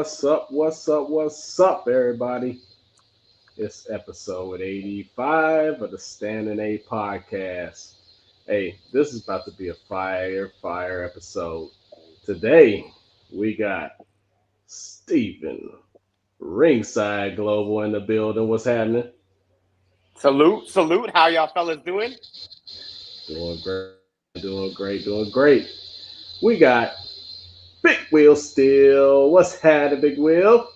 What's up, everybody? It's episode 85 of the Standing A podcast. Hey, this is about to be a fire episode. Today, we got Stephen, Ringside Global in the building. What's happening? Salute. How y'all fellas doing? Doing great. We got Big Wheel Steel. What's happening, Big Wheel?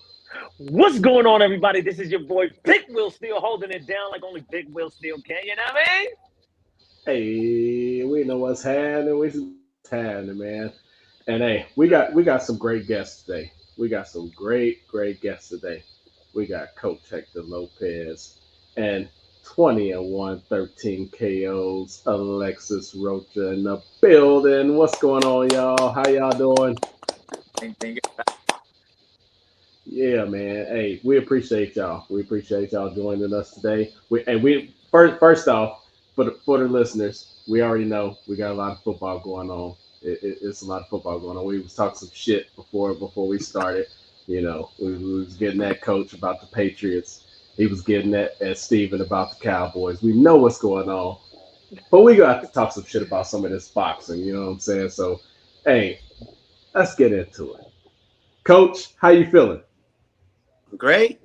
What's going on, everybody? This is your boy Big Will Steel holding it down like only Big Will Steel can. You know what I mean? Hey, we know what's happening. What's happening, man? And hey, we got some great guests today. We got some great guests today. We got Coach Hector Lopez and 20-1, 13 KOs, Alexis Rocha in the building. What's going on, y'all? How y'all doing? Yeah, man. Hey, we appreciate y'all. We appreciate y'all joining us today. First off, for the listeners, we already know we got a lot of football going on. It's a lot of football going on. We was talking some shit before we started. You know, we was getting at Coach about the Patriots. He was getting at Steven about the Cowboys. We know what's going on, but we got to talk some shit about some of this boxing. You know what I'm saying? So, hey, let's get into it. Coach, how you feeling? Great.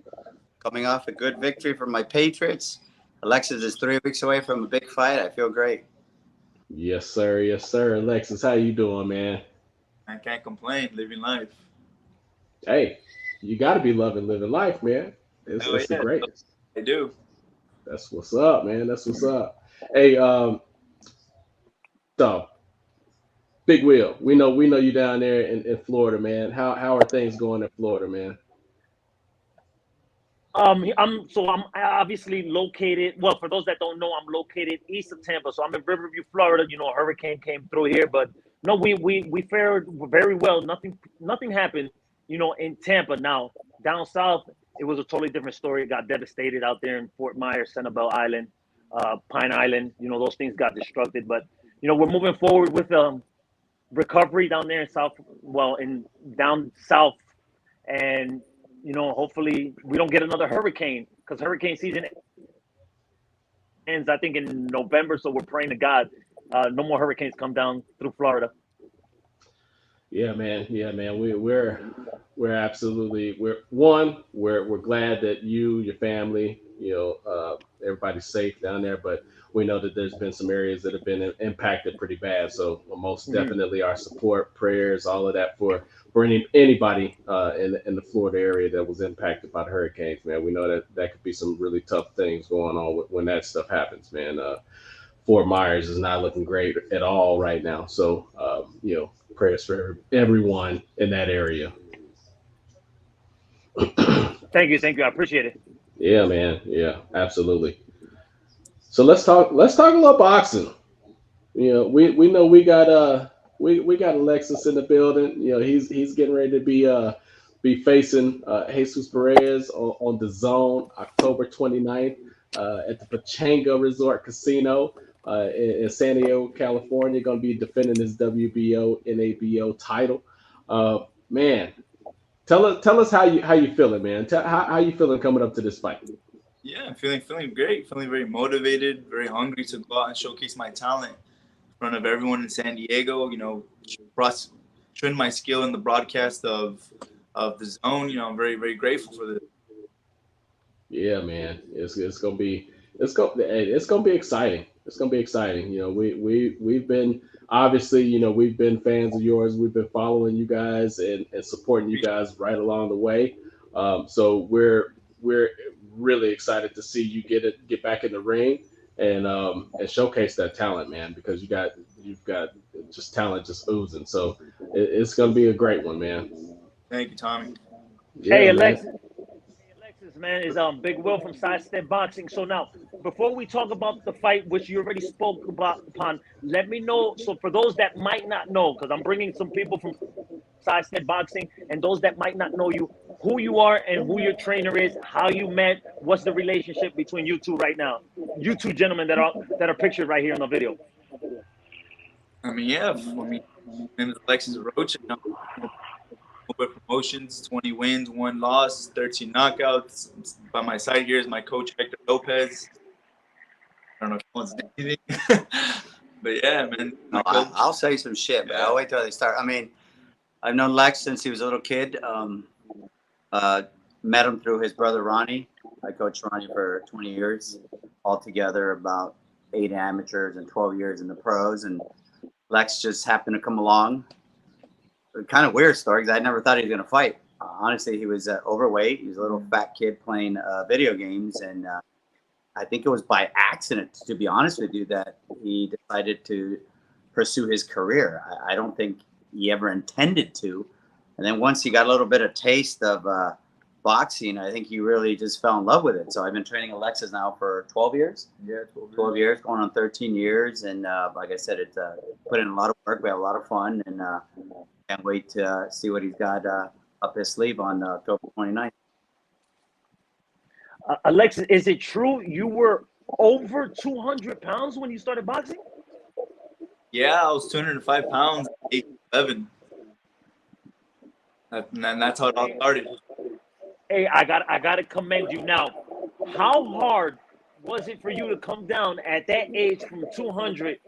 Coming off a good victory for my Patriots. Alexis is 3 weeks away from a big fight. I feel great. Yes, sir. Alexis, how you doing, man? I can't complain. Living life. Hey, you got to be living life, man. It's the greatest. I do. That's what's up, man. That's what's up. Hey, so Big Will, we know you down there in Florida, man. How are things going in Florida, man? I'm obviously located. Well, for those that don't know, I'm located east of Tampa, so I'm in Riverview, Florida. You know, a hurricane came through here, but no, we fared very well. Nothing happened. You know, in Tampa. Now down south, it was a totally different story. It got devastated out there in Fort Myers, Sanibel Island, Pine Island. You know, those things got destructed, but you know, we're moving forward with recovery down there down south, and you know, hopefully we don't get another hurricane because hurricane season ends, I think, in November. So we're praying to God no more hurricanes come down through Florida. Yeah, man. We're absolutely we're glad that you, your family, everybody's safe down there. But we know that there's been some areas that have been impacted pretty bad. So most definitely our support, prayers, all of that for anybody in the Florida area that was impacted by the hurricanes, man. We know that could be some really tough things going on when that stuff happens, man. Fort Myers is not looking great at all right now. So, prayers for everyone in that area. Thank you. I appreciate it. Yeah, man. Yeah, absolutely. So let's talk a little boxing. You know, we know we got Alexis in the building. You know, he's getting ready to be facing Jesus Perez on DAZN October 29th at the Pechanga Resort Casino in San Diego, California. Going to be defending his WBO NABO title. Man, tell us how you feeling, man. How you feeling coming up to this fight? Yeah, I'm feeling great. Feeling very motivated, very hungry to go out and showcase my talent in front of everyone in San Diego. You know, showing my skill in the broadcast of the zone. You know, I'm very, very grateful for this. Yeah, man, it's gonna be exciting. It's gonna be exciting. You know, we've been obviously, you know, we've been fans of yours. We've been following you guys and supporting you guys right along the way. So we're really excited to see you get back in the ring and showcase that talent, man, because you've got just talent just oozing. So it's gonna be a great one, man. Thank you, Tommy. Yeah, Hey, man. Alexis, man, is Big Will from Sidestep Boxing. So now, before we talk about the fight, which you already spoke upon, let me know. So for those that might not know, because I'm bringing some people from Sidestep Boxing, and those that might not know you, who you are and who your trainer is, how you met, what's the relationship between you two right now? You two gentlemen that are pictured right here in the video. My name is Alexis Rocha. Promotions, 20 wins, 1 loss, 13 knockouts. By my side here is my coach, Hector Lopez. I don't know if he wants to say anything. But yeah, man. No, I'll say some shit, but I'll wait till they start. I mean, I've known Lex since he was a little kid. Met him through his brother Ronnie. I coached Ronnie for 20 years, altogether about 8 amateurs and 12 years in the pros. And Lex just happened to come along. Kind of weird story because I never thought he was going to fight. Honestly, he was overweight. He was a little fat kid playing video games. And I think it was by accident, to be honest with you, that he decided to pursue his career. I don't think he ever intended to. And then once he got a little bit of taste of boxing, I think he really just fell in love with it. So I've been training Alexis now for 12 years. Yeah, 12 years, going on 13 years. And like I said, it's put in a lot of work. We have a lot of fun, and can't wait to see what he's got up his sleeve on October 29th. Alexis, is it true you were over 200 pounds when you started boxing? Yeah, I was 205 pounds, 8'11". And that's how it all started. Hey, I got to commend you. Now, how hard was it for you to come down at that age from 200,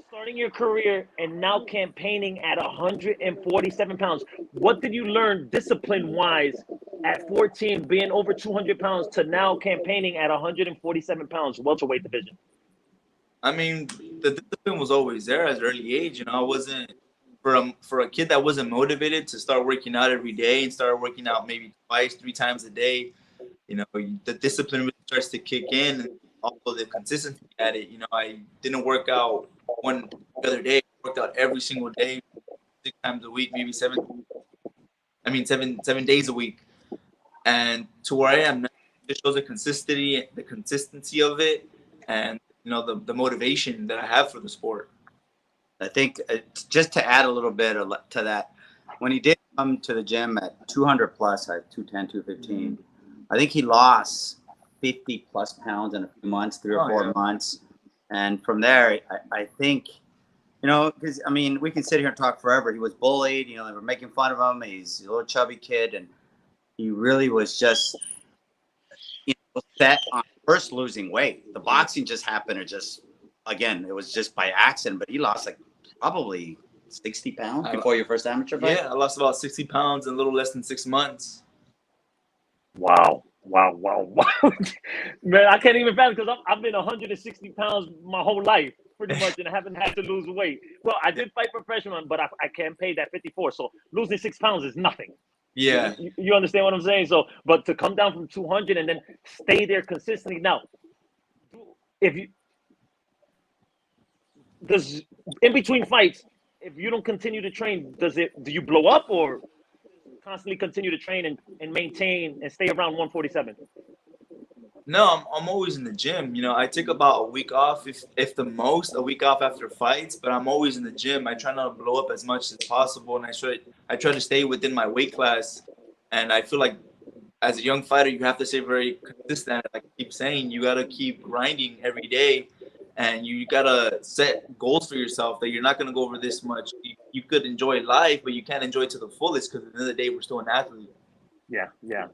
starting your career, and now campaigning at 147 pounds? What did you learn discipline-wise at 14, being over 200 pounds, to now campaigning at 147 pounds, welterweight division? I mean, the discipline was always there at an early age. You know, I wasn't for a kid that wasn't motivated to start working out every day and start working out maybe 2, 3 times a day. You know, the discipline really starts to kick in, and also the consistency at it. You know, I didn't work out one other day. I worked out every single day, 6 times a week, maybe 7 days a week. And to where I am now, it shows the consistency of it, and you know, the motivation that I have for the sport. I think just to add a little bit to that, when he did come to the gym at 200 plus, at 210, 215, I think he lost 50 plus pounds in a few months, 3 or 4 months. And from there, I think, you know, because, I mean, we can sit here and talk forever. He was bullied, you know, they were making fun of him. He's a little chubby kid, and he really was just, you know, set on first losing weight. The boxing just happened to just, again, it was just by accident, but he lost like probably 60 pounds before your first amateur fight. Yeah, I lost about 60 pounds in a little less than 6 months. Wow. Man, I can't even fathom, because I've been 160 pounds my whole life, pretty much, and I haven't had to lose weight. Well, I did fight professional, but I campaigned at 54, so losing 6 pounds is nothing. Yeah. You understand what I'm saying? So, but to come down from 200 and then stay there consistently. Now, if you does in between fights, if you don't continue to train, do you blow up, or constantly continue to train and maintain and stay around 147? No, I'm always in the gym. You know, I take about a week off, if the most, a week off after fights, but I'm always in the gym. I try not to blow up as much as possible, and I try to stay within my weight class. And I feel like as a young fighter, you have to stay very consistent. Like I keep saying, you got to keep grinding every day, and you got to set goals for yourself that you're not going to go over this much. You could enjoy life, but you can't enjoy it to the fullest, because at the end of the day, we're still an athlete. Yeah,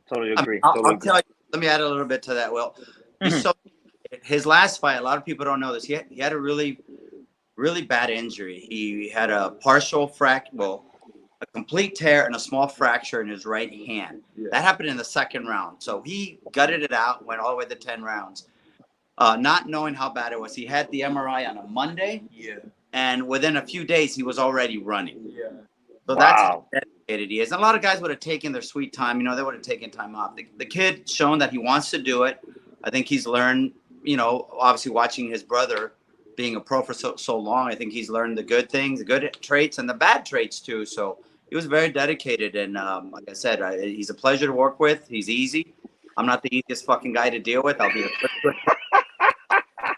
totally agree. I'll tell you, let me add a little bit to that, Will. So his last fight, a lot of people don't know this. He had a really, really bad injury. He had a partial a complete tear and a small fracture in his right hand. Yeah. That happened in the 2nd round. So he gutted it out, went all the way to 10 rounds, not knowing how bad it was. He had the MRI on a Monday. Yeah. And within a few days, he was already running. Yeah. So that's how dedicated he is. And a lot of guys would have taken their sweet time. You know, they would have taken time off. The kid shown that he wants to do it. I think he's learned, you know, obviously watching his brother being a pro for so long, I think he's learned the good things, the good traits, and the bad traits too. So he was very dedicated. And like I said, he's a pleasure to work with. He's easy. I'm not the easiest fucking guy to deal with. I'll be the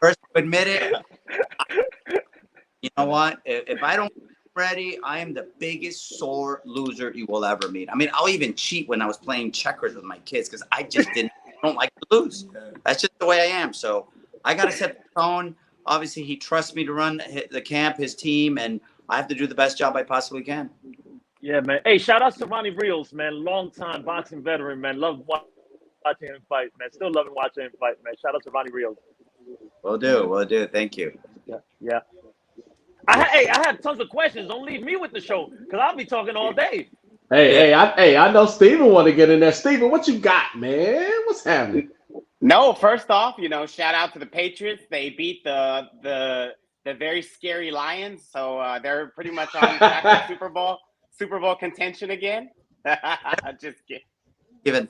first to admit it. You know what? If I don't ready, I am the biggest sore loser you will ever meet. I mean, I'll even cheat when I was playing checkers with my kids because I just don't like to lose. That's just the way I am. So I got to set the tone. Obviously, he trusts me to run the camp, his team, and I have to do the best job I possibly can. Yeah, man. Hey, shout out to Ronnie Rios, man. Long time boxing veteran, man. Love watching him fight, man. Still loving watching him fight, man. Shout out to Ronnie Rios. Will do. Thank you. Yeah. I have tons of questions. Don't leave me with the show, because I'll be talking all day. I know Steven want to get in there. Steven, what you got, man? What's happening? No, first off, shout out to the Patriots. They beat the very scary Lions, so they're pretty much on track for Super Bowl contention again. Just kidding.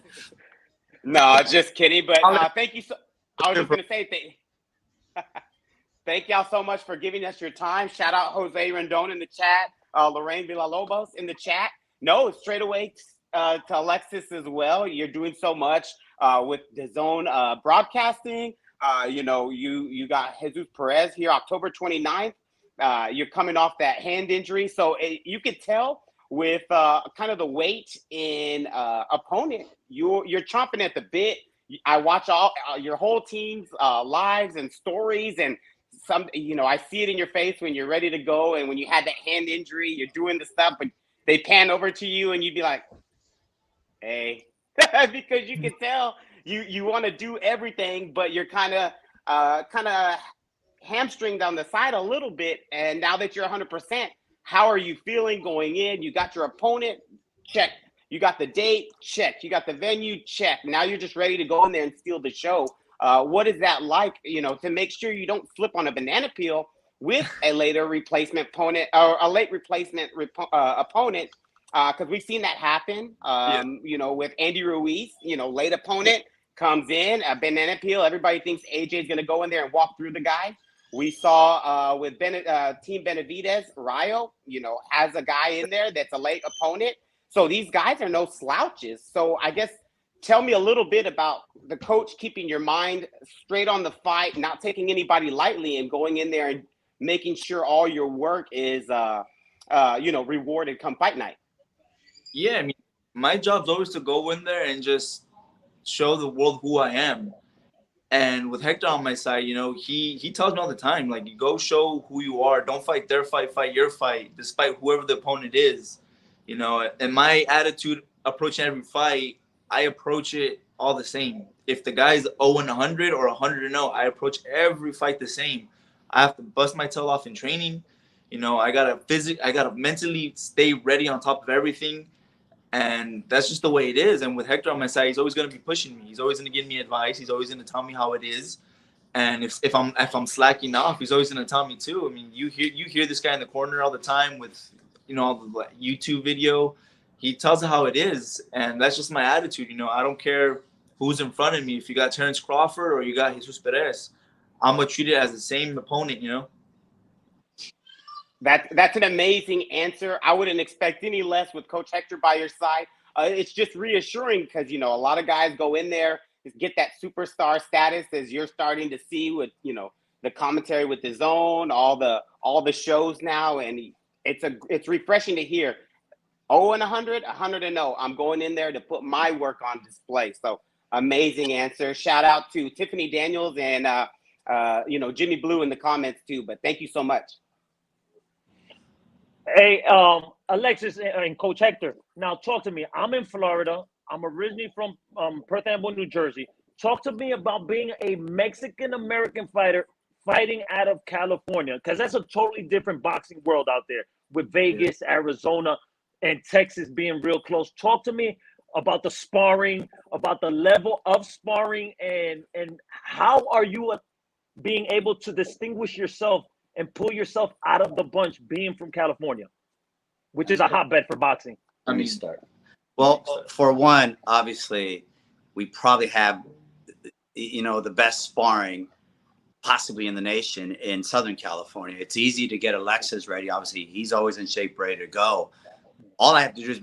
No, just kidding. But thank you. I was just gonna say thank y'all so much for giving us your time. Shout out Jose Rendon in the chat, Lorraine Villalobos in the chat. No, straight away to Alexis as well. You're doing so much with DAZN broadcasting. You got Jesus Perez here October 29th. You're coming off that hand injury. So you could tell with kind of the weight in opponent, you're chomping at the bit. I watch all your whole team's lives and stories, and I see it in your face when you're ready to go, and when you had that hand injury, you're doing the stuff, but they pan over to you, and you'd be like, "Hey," because you can tell you want to do everything, but you're kind of hamstringed on the side a little bit. And now that you're 100%, how are you feeling going in? You got your opponent, check. You got the date, check. You got the venue, check. Now you're just ready to go in there and steal the show. What is that like, to make sure you don't slip on a banana peel with a later replacement opponent or a late replacement opponent? Because we've seen that happen, with Andy Ruiz, late opponent comes in, a banana peel. Everybody thinks AJ's going to go in there and walk through the guy. We saw with Team Benavidez, Rayo, has a guy in there that's a late opponent. So these guys are no slouches. So I guess tell me a little bit about the coach keeping your mind straight on the fight, not taking anybody lightly, and going in there and making sure all your work is, rewarded come fight night. Yeah, I mean, my job's always to go in there and just show the world who I am. And with Hector on my side, he tells me all the time, like, you go show who you are. Don't fight their fight, fight your fight, despite whoever the opponent is. And my attitude approaching every fight, I approach it all the same. If the guy's 0-100 or 100-0, I approach every fight the same. I have to bust my tail off in training. I gotta mentally stay ready on top of everything. And that's just the way it is. And with Hector on my side, he's always going to be pushing me. He's always going to give me advice. He's always going to tell me how it is. And if I'm slacking off, he's always going to tell me too. I mean, you hear this guy in the corner all the time with, all the YouTube video. He tells it how it is, and that's just my attitude. I don't care who's in front of me. If you got Terrence Crawford or you got Jesus Perez, I'm gonna treat it as the same opponent. That's an amazing answer. I wouldn't expect any less with Coach Hector by your side. It's just reassuring because, a lot of guys go in there, get that superstar status, as you're starting to see with, the commentary with DAZN, all the shows now. And it's refreshing to hear 0-100, 100-0. I'm going in there to put my work on display. So amazing answer. Shout out to Tiffany Daniels and, Jimmy Blue in the comments too. But thank you so much. Hey, Alexis and Coach Hector, now talk to me. I'm in Florida. I'm originally from Perth Amboy, New Jersey. Talk to me about being a Mexican-American fighter fighting out of California, because that's a totally different boxing world out there with Vegas, Arizona, and Texas being real close. Talk to me about the sparring, about the level of sparring, and how are you being able to distinguish yourself and pull yourself out of the bunch being from California, which is a hotbed for boxing? Let me start. Well, for one, obviously, we probably have, the best sparring possibly in the nation in Southern California. It's easy to get Alexis ready. Obviously, he's always in shape, ready to go. All I have to do is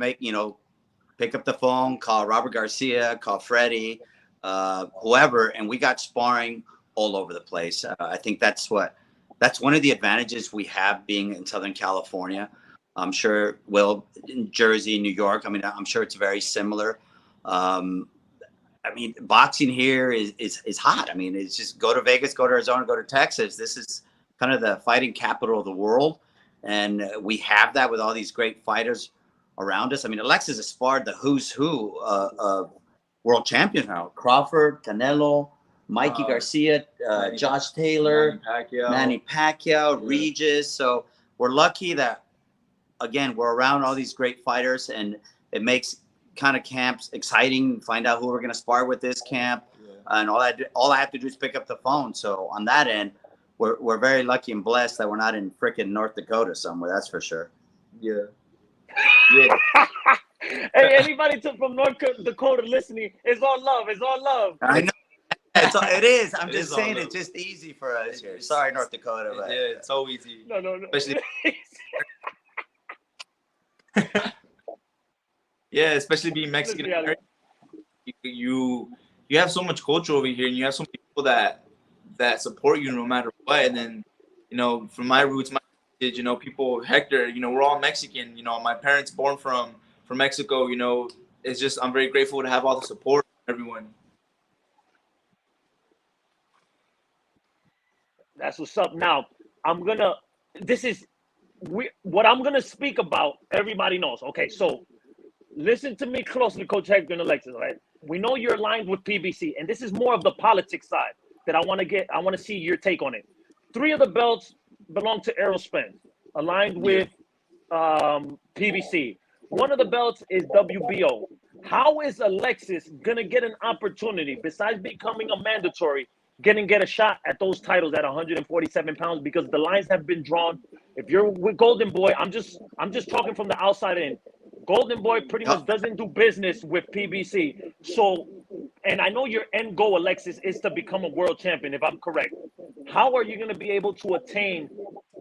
pick up the phone, call Robert Garcia, call Freddie, whoever, and we got sparring all over the place. I think that's one of the advantages we have being in Southern California. I'm sure, in Jersey, New York, I'm sure it's very similar. Boxing here is hot. It's just go to Vegas, go to Arizona, go to Texas. This is kind of the fighting capital of the world. And we have that with all these great fighters around us. I mean, Alexis has sparred the who's who of world champions now. Crawford, Canelo, Mikey Garcia, Josh Taylor, Manny Pacquiao, Regis. So we're lucky that, again, we're around all these great fighters, and it makes kind of camps exciting. Find out who we're going to spar with this camp. And all I have to do is pick up the phone. So on that end, we're very lucky and blessed that we're not in frickin' North Dakota somewhere. That's for sure. Yeah. Hey, anybody from North Dakota listening, it's all love. It's all love. I know. It is. I'm just saying it's just easy for us here. Sorry, North Dakota. But yeah, it's so easy. No. Especially, yeah, especially being Mexican. You have so much culture over here, and you have so many people that support you no matter what. And then, from my roots, my kids, people, Hector, we're all Mexican. My parents born from Mexico. It's just, I'm very grateful to have all the support from everyone. That's what's up. Now, what I'm gonna speak about, everybody knows. Okay, so listen to me closely, Coach Hector and Alexis, right? We know you're aligned with PBC, and this is more of the politics side that I want to see your take on it. 3 of the belts belong to Errol Spence, aligned with PBC. 1 of the belts is WBO. How is Alexis gonna get an opportunity, besides becoming a mandatory, get a shot at those titles at 147 pounds? Because the lines have been drawn. If you're with GoldenBoy, I'm just talking from the outside in. GoldenBoy pretty much doesn't do business with PBC. So, and I know your end goal, Alexis, is to become a world champion, if I'm correct. How are you going to be able to attain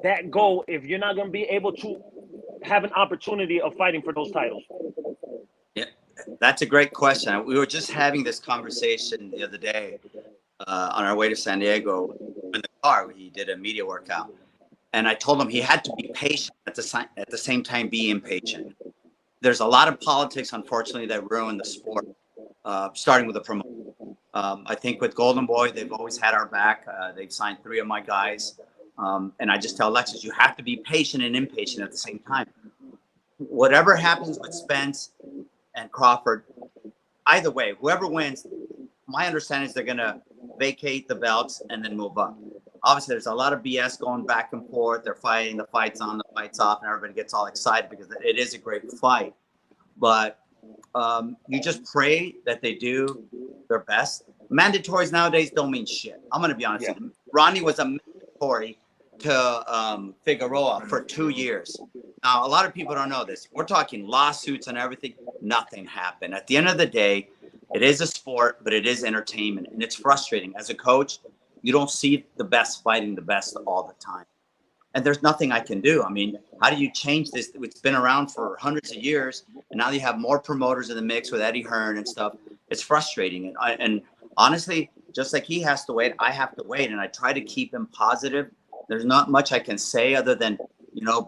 that goal if you're not going to be able to have an opportunity of fighting for those titles? Yeah, that's a great question. We were just having this conversation the other day on our way to San Diego in the car. He did a media workout, and I told him he had to be patient at the same time be impatient. There's a lot of politics, unfortunately, that ruin the sport, starting with the promoter. I think with GoldenBoy, they've always had our back. They've signed 3 of my guys. And I just tell Alexis, you have to be patient and impatient at the same time. Whatever happens with Spence and Crawford, either way, whoever wins, my understanding is they're going to vacate the belts and then move up. Obviously, there's a lot of BS going back and forth. They're fighting, the fight's on, the fight's off, and everybody gets all excited because it is a great fight. But you just pray that they do their best. Mandatories nowadays don't mean shit. I'm going to be honest with you. Ronnie was a mandatory to Figueroa for 2 years. Now, a lot of people don't know this. We're talking lawsuits and everything. Nothing happened. At the end of the day, it is a sport, but it is entertainment, and it's frustrating. As a coach, you don't see the best fighting the best all the time. And there's nothing I can do. I mean, how do you change this? It's been around for hundreds of years, and now you have more promoters in the mix with Eddie Hearn and stuff. It's frustrating. And honestly, just like he has to wait, I have to wait, and I try to keep him positive. There's not much I can say other than,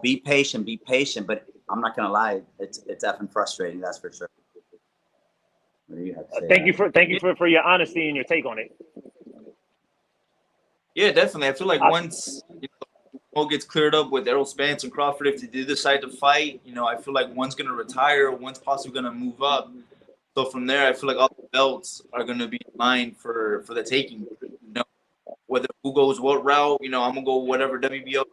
be patient, but I'm not going to lie. It's effing frustrating. That's for sure. What do you have to say? Thank you for your honesty and your take on it. Yeah, definitely. I feel like once all gets cleared up with Errol Spence and Crawford, if they do decide to fight, I feel like one's going to retire, one's possibly going to move up. So from there, I feel like all the belts are going to be in line for the taking. Whether who goes what route, I'm going to go whatever WBO.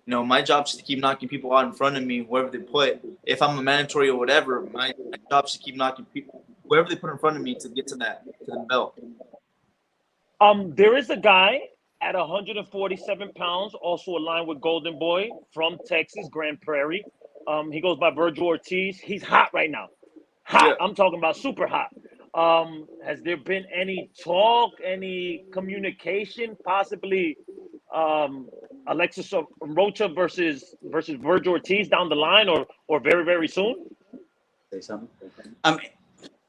My job is to keep knocking people out in front of me, whoever they put. If I'm a mandatory or whatever, my job is to keep knocking people, whoever they put in front of me, to get to the belt. There is a guy at 147 pounds, also aligned with GoldenBoy, from Texas, Grand Prairie. He goes by Virgil Ortiz. He's hot right now. Hot. Yeah. I'm talking about super hot. Has there been any talk, any communication, possibly Alexis Rocha versus Virgil Ortiz down the line, or very, very soon? Say something.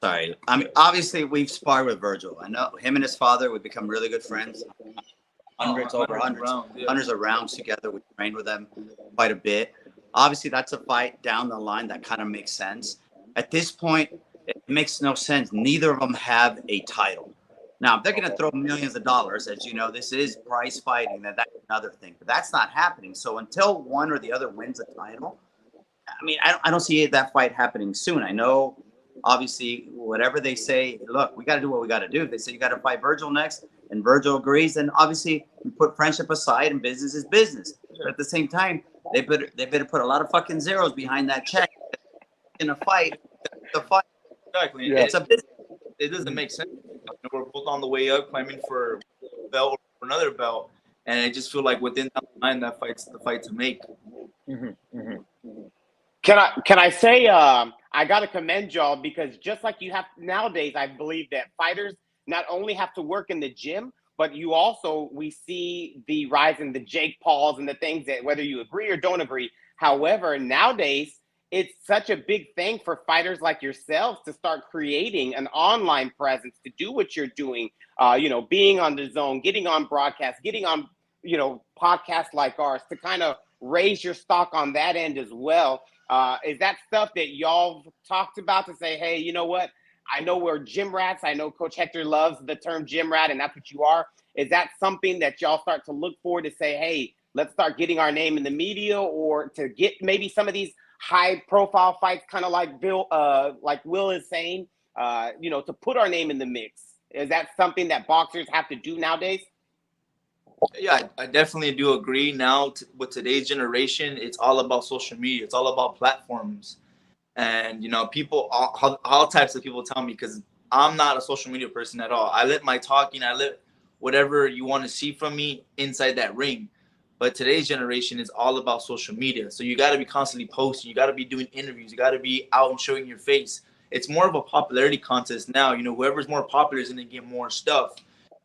Sorry. Obviously, we've sparred with Virgil. I know him and his father would become really good friends. Hundreds of rounds together. We trained with them quite a bit. Obviously, that's a fight down the line that kind of makes sense. At this point, it makes no sense. Neither of them have a title. Now, if they're going to throw millions of dollars, as you know, this is prize fighting. That's another thing. But that's not happening. So until one or the other wins a title, I mean, I don't see that fight happening soon. I know, obviously, whatever they say, look, we got to do what we got to do. If they say you got to fight Virgil next, and Virgil agrees, then obviously we put friendship aside and business is business. But at the same time, they better put a lot of fucking zeros behind that check in a fight. The fight, Exactly. Yeah. it's a business. It doesn't make sense. We're both on the way up, climbing for a belt or another belt, and I just feel like within that line, that fight's the fight to make. Can I say I got to commend y'all, because just like you have nowadays, I believe that fighters not only have to work in the gym, but we see the rise in the Jake Pauls and the things that, whether you agree or don't agree. However, nowadays, it's such a big thing for fighters like yourselves to start creating an online presence, to do what you're doing, being on the zone, getting on broadcast, getting on, podcasts like ours, to kind of raise your stock on that end as well. Is that stuff that y'all talked about, to say, hey, you know what? I know we're gym rats. I know Coach Hector loves the term gym rat, and that's what you are. Is that something that y'all start to look for, to say, hey, let's start getting our name in the media, or to get maybe some of these high profile fights, kind of like Will is saying, to put our name in the mix? Is that something that boxers have to do nowadays? Yeah, I definitely do agree. Now, with today's generation, it's all about social media. It's all about platforms. And, people, all types of people tell me, because I'm not a social media person at all. I let my talking, I let whatever you want to see from me inside that ring. But today's generation is all about social media. So you got to be constantly posting. You got to be doing interviews. You got to be out and showing your face. It's more of a popularity contest now. Whoever's more popular is going to get more stuff.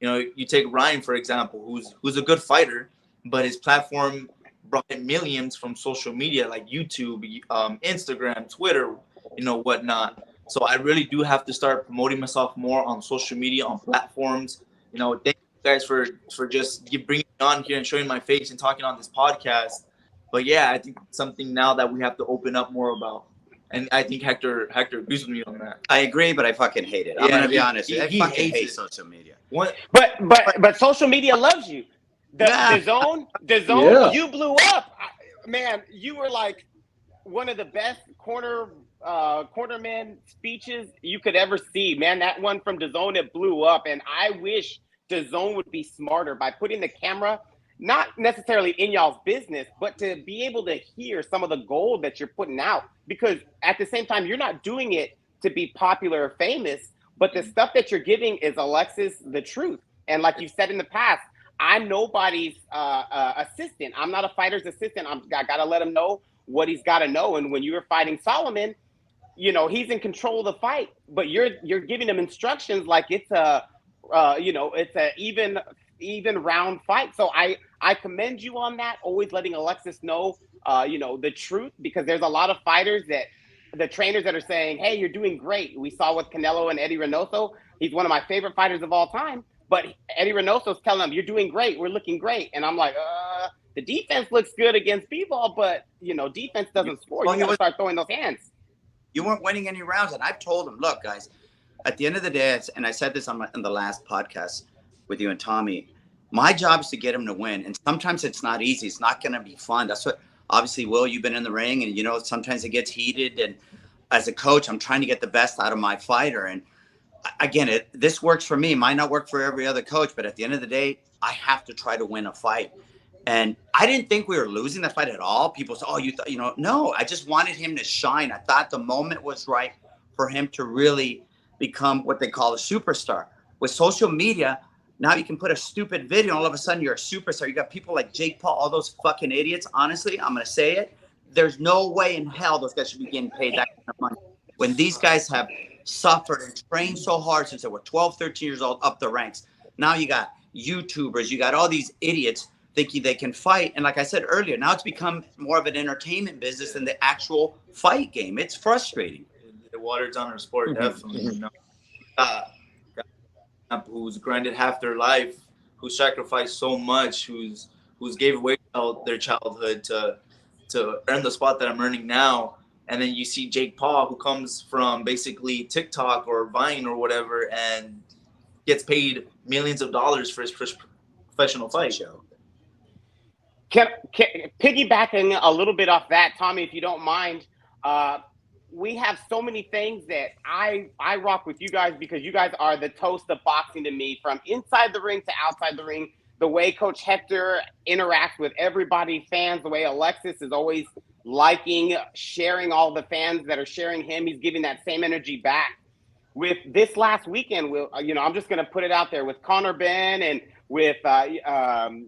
You take Ryan, for example, who's a good fighter, but his platform brought in millions from social media like YouTube, Instagram, Twitter, whatnot. So I really do have to start promoting myself more on social media, on platforms. Thank you guys for just bringing me on here and showing my face and talking on this podcast. But yeah, I think it's something now that we have to open up more about. And I think Hector agrees with me on that. I agree, but I fucking hate it. I'm gonna be honest. I fucking hate it. social media. What? But social media loves you. The zone, Yeah. you blew up, man. You were like one of the best cornerman speeches you could ever see, man. That one from DAZN, it blew up, and I wish DAZN would be smarter by putting the camera not necessarily in y'all's business, but to be able to hear some of the gold that you're putting out. Because at the same time, you're not doing it to be popular or famous, but the stuff that you're giving is, Alexis, the truth. And like you've said in the past, I'm nobody's assistant. I'm not a fighter's assistant. I got to let him know what he's got to know. And when you were fighting Solomon, he's in control of the fight, but you're giving him instructions like it's a even round fight. So I commend you on that, always letting Alexis know, the truth, because there's a lot of fighters that the trainers that are saying, hey, you're doing great. We saw with Canelo and Eddie Reynoso. He's one of my favorite fighters of all time, but Eddie Reynoso's telling him, you're doing great. We're looking great. And I'm like, the defense looks good against B-ball, but defense doesn't score. You got to start throwing those hands. You weren't winning any rounds. And I've told him, look, guys, at the end of the day, and I said this on the last podcast with you and Tommy, my job is to get him to win. And sometimes it's not easy. It's not going to be fun. That's what, obviously, Will, you've been in the ring, and, sometimes it gets heated. And as a coach, I'm trying to get the best out of my fighter. And again, this works for me. It might not work for every other coach, but at the end of the day, I have to try to win a fight. And I didn't think we were losing the fight at all. People say, oh, you thought, no, I just wanted him to shine. I thought the moment was right for him to really become what they call a superstar. With social media, now you can put a stupid video and all of a sudden you're a superstar. You got people like Jake Paul, all those fucking idiots. Honestly, I'm going to say it. There's no way in hell those guys should be getting paid that kind of money. When these guys have suffered and trained so hard since they were 12, 13 years old up the ranks. Now you got YouTubers, you got all these idiots thinking they can fight. And like I said earlier, now it's become more of an entertainment business than the actual fight game. It's frustrating. It waters down our sport, definitely. Who's grinded half their life, who sacrificed so much, who's gave away their childhood to earn the spot that I'm earning now. And then you see Jake Paul, who comes from basically TikTok or Vine or whatever, and gets paid millions of dollars for his first professional fight. Can piggybacking a little bit off that, Tommy, if you don't mind, we have so many things that I rock with you guys because you guys are the toast of boxing to me, from inside the ring to outside the ring. The way Coach Hector interacts with everybody, fans, the way Alexis is always liking, sharing all the fans that are sharing him. He's giving that same energy back. With this last weekend, I'm just going to put it out there with Conor Benn and with why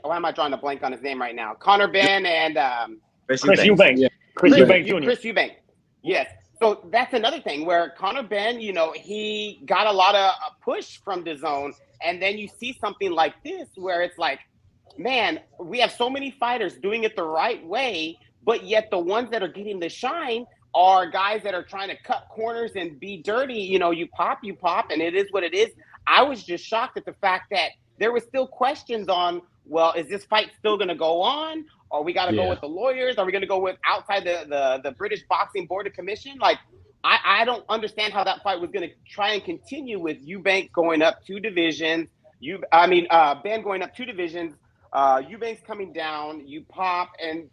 am I drawing a blank on his name right now? Conor Benn and Chris Eubank. Yeah. Chris Eubank Jr. Chris Eubank. Yes. So that's another thing where Conor Benn, he got a lot of push from DAZN, and then you see something like this where it's like, man, we have so many fighters doing it the right way, but yet the ones that are getting the shine are guys that are trying to cut corners and be dirty. You pop, and it is what it is. I was just shocked at the fact that there was still questions on, well, is this fight still going to go on? Or we got to go with the lawyers? Are we going to go with outside the British Boxing Board of Commission? Like, I don't understand how that fight was going to try and continue with Eubank going up 2 divisions. Ben going up 2 divisions. Eubank's coming down. You pop, and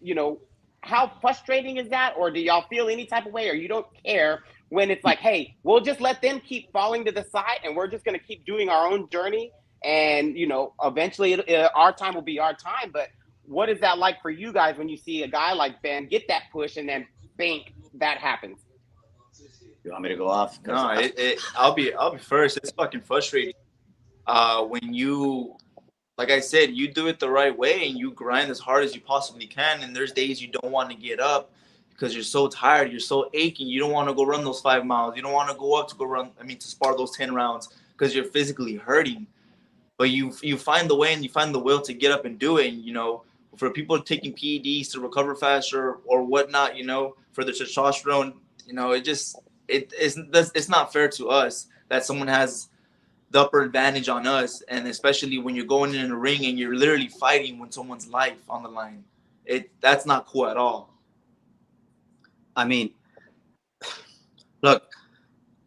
how frustrating is that? Or do y'all feel any type of way, or you don't care when it's like, hey, we'll just let them keep falling to the side, and we're just going to keep doing our own journey, and eventually our time will be our time. But what is that like for you guys when you see a guy like Ben get that push and then think that happens? You want me to go off? No, I'll be first. It's fucking frustrating. When you, like I said, you do it the right way and you grind as hard as you possibly can. And there's days you don't want to get up because you're so tired, you're so aching. You don't want to go run those 5 miles. You don't want to go up to spar those 10 rounds because you're physically hurting. But you find the way and you find the will to get up and do it. And, for people taking PEDs to recover faster or whatnot, for the testosterone, it's not fair to us that someone has the upper advantage on us, and especially when you're going in a ring and you're literally fighting when someone's life on the line. That's not cool at all. I mean, look,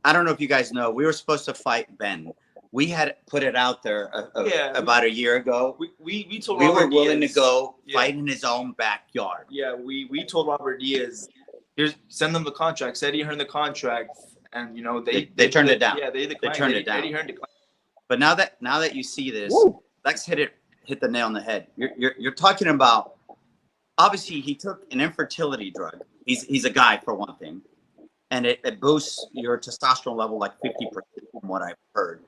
I don't know if you guys know, we were supposed to fight Ben. We had put it out there about a year ago. We told we Robert were willing Diaz, to go fight in his own backyard. Yeah, we told Robert Diaz, send them the contract. Said he earned the contract, and they turned it down. Yeah, they turned it down. Eddie Hearn declined. But now that you see this, Lex hit the nail on the head. You're talking about, obviously he took an infertility drug. He's a guy, for one thing, and it boosts your testosterone level like 50% from what I've heard.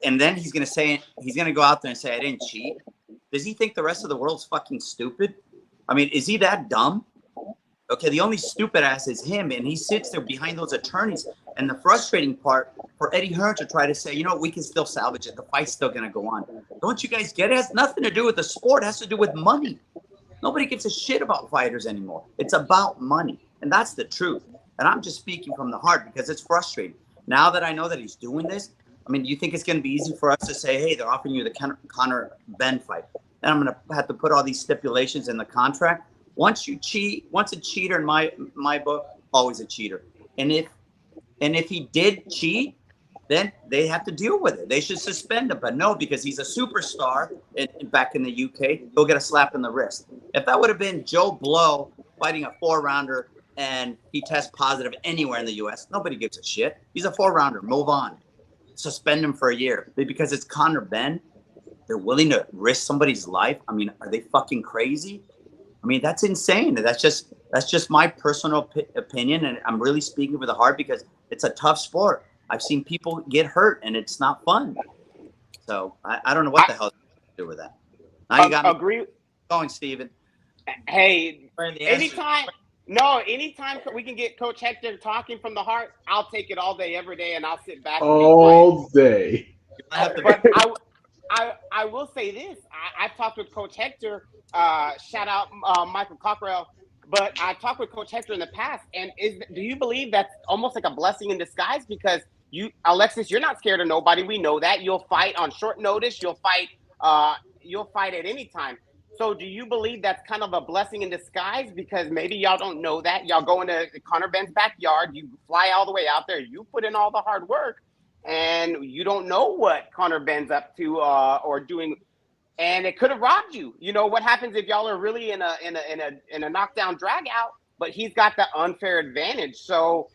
And then he's gonna go out there and say, I didn't cheat. Does he think the rest of the world's fucking stupid? I mean, is he that dumb? Okay, the only stupid ass is him, and he sits there behind those attorneys. And the frustrating part for Eddie Hearn to try to say, we can still salvage it. The fight's still gonna go on. Don't you guys get it? It has nothing to do with the sport. It has to do with money. Nobody gives a shit about fighters anymore. It's about money, and that's the truth. And I'm just speaking from the heart because it's frustrating. Now that I know that he's doing this, I mean, do you think it's going to be easy for us to say, hey, they're offering you the Conor Benn fight, and I'm going to have to put all these stipulations in the contract? Once a cheater in my book, always a cheater. And if he did cheat, then they have to deal with it. They should suspend him. But no, because he's a superstar back in the UK, he'll get a slap in the wrist. If that would have been Joe Blow fighting a 4-rounder and he tests positive anywhere in the US, nobody gives a shit. He's a 4-rounder. Move on. Suspend him for a year. But because it's Conor Benn, they're willing to risk somebody's life. I mean, are they fucking crazy? I mean, that's insane. That's just my personal opinion, and I'm really speaking with the heart because it's a tough sport. I've seen people get hurt, and it's not fun. So I don't know what the hell to do with that. Now you got me agree. Going, Steven. Hey, anytime we can get Coach Hector talking from the heart, I'll take it all day, every day, and I'll sit back all day. But I will say this. I've talked with Coach Hector. Shout out Michael Cockrell. But I talked with Coach Hector in the past, and do you believe that's almost like a blessing in disguise? Because Alexis, you're not scared of nobody. We know that. You'll fight on short notice. You'll fight at any time. So do you believe that's kind of a blessing in disguise? Because maybe y'all don't know that. Y'all go into Conor Benn's backyard. You fly all the way out there. You put in all the hard work, and you don't know what Conor Benn's up to or doing. and it could have robbed you. You know, what happens if y'all are really in a knockdown drag out, but he's got the unfair advantage. So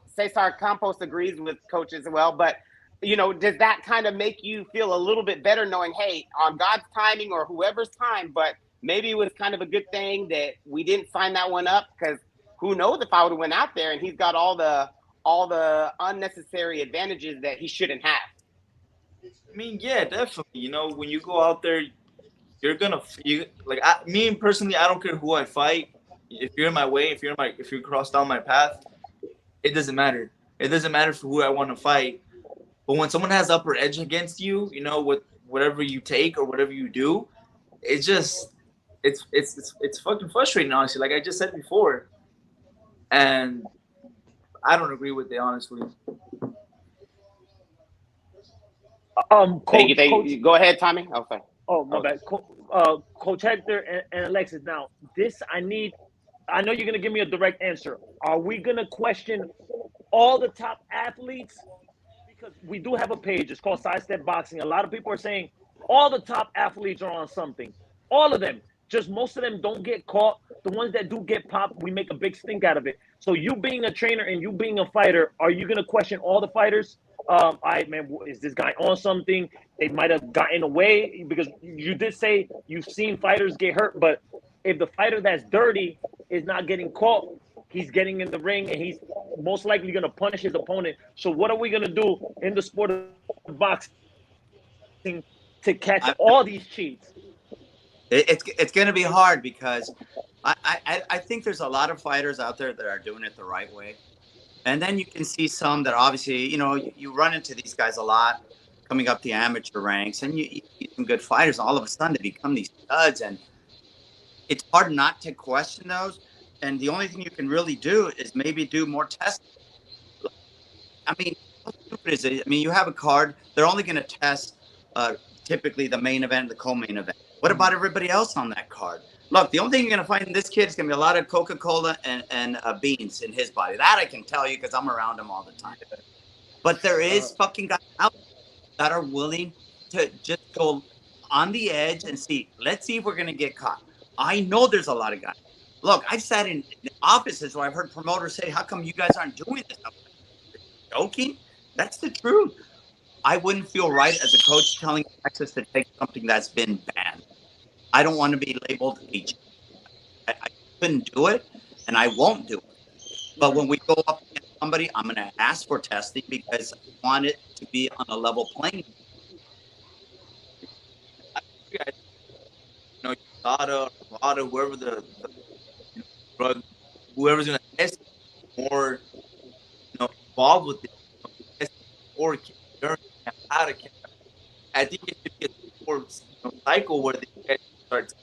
Cesar Campos agrees with Coach as well, but you know, does that kind of make you feel a little bit better knowing, hey, on God's timing or whoever's time, but maybe it was kind of a good thing that we didn't sign that one up, because who knows if I would have went out there and he's got all the unnecessary advantages that he shouldn't have. I mean, yeah, definitely. You know, when you go out there, you're gonna me personally. I don't care who I fight. If you're in my way, if you cross down my path, it doesn't matter. It doesn't matter for who I want to fight. But when someone has upper edge against you, you know, with whatever you take or whatever you do, it's just it's fucking frustrating, honestly. Like I just said before, and I don't agree with it, honestly. Thank you. Go ahead, Tommy. Oh, sorry. Oh, my bad. Coach Hector and Alexis. Now, I know you're gonna give me a direct answer. Are we gonna question all the top athletes? Because we do have a page. It's called Sidestep Boxing. A lot of people are saying all the top athletes are on something. All of them. Just most of them don't get caught. The ones that do get popped, we make a big stink out of it. So you being a trainer and you being a fighter, are you going to question all the fighters? All right, man, is this guy on something? They might have gotten away, because you did say you've seen fighters get hurt. But if the fighter that's dirty is not getting caught, he's getting in the ring and he's most likely going to punish his opponent. So what are we going to do in the sport of boxing to catch all these cheats? It's going to be hard, because I think there's a lot of fighters out there that are doing it the right way. And then you can see some that obviously, you know, you run into these guys a lot coming up the amateur ranks, and you get some good fighters. And all of a sudden they become these studs, and it's hard not to question those. And the only thing you can really do is maybe do more testing. I mean, how stupid is it? I mean, you have a card. They're only going to test typically the main event and the co-main event. What about everybody else on that card? Look, the only thing you're going to find in this kid is going to be a lot of Coca-Cola and beans in his body. That I can tell you, because I'm around him all the time. But there is fucking guys out that are willing to just go on the edge and see. Let's see if we're going to get caught. I know there's a lot of guys. Look, I've sat in offices where I've heard promoters say, how come you guys aren't doing this? I'm like, joking? That's the truth. I wouldn't feel right as a coach telling Texas to take something that's been banned. I don't want to be labeled a cheat. I couldn't do it, and I won't do it. But when we go up against somebody, I'm going to ask for testing, because I want it to be on a level playing. You know, USADA, whoever the drug, whoever's going to test more, you know, involved with it, or how to. I think it should be a sports, you know, cycle where they start.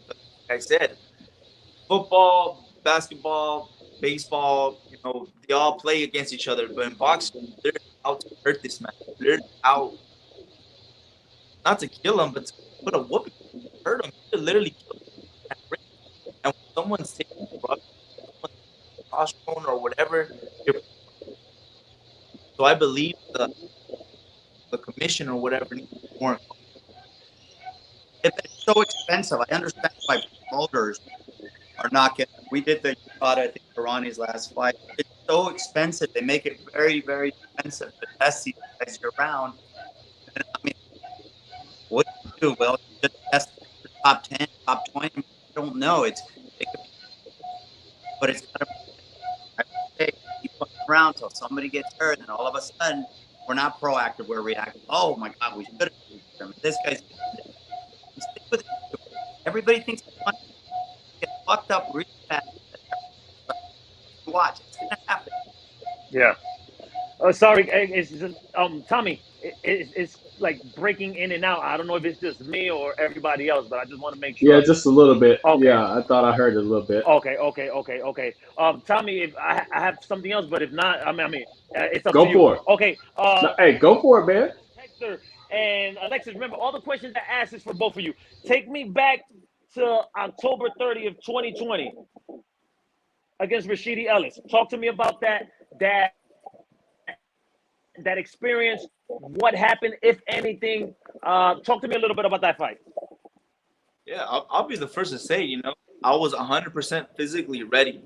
Like I said, football, basketball, baseball, you know, they all play against each other. But in boxing, they're out to hurt this man. They're out not to kill him, but to put a whooping, hurt him. They're literally kill him. And when someone's taking drugs, testosterone or whatever, so I believe the commission or whatever needs more. If it's so expensive, I understand why promoters are not getting. We did the USADA, I think, Ronnie's last fight. It's so expensive. They make it very, very expensive to test these guys year round. And, I mean, what do you do? Well, you just test the top 10, top 20. I don't know. It could be, but it's got to keep around until somebody gets hurt, and all of a sudden we're not proactive. We're reactive. Oh my God, we should have done this guy's. Stick with it. Everybody thinks it's fun. Get fucked up really fast. Watch, it's gonna happen. Yeah. Sorry, it's just, Tommy. It's like breaking in and out. I don't know if it's just me or everybody else, but I just want to make sure. Yeah, just a little bit. Okay. Yeah, I thought I heard it a little bit. Okay. Tommy, if I have something else, but if not, I mean, it's up Go to you. for it. Okay. No, hey, go for it, man. Hector and Alexis, remember, all the questions I asked is for both of you. Take me back to October 30th, 2020 against Rashidi Ellis. Talk to me about that experience. What happened, if anything? Talk to me a little bit about that fight. Yeah, I'll be the first to say, I was 100% physically ready.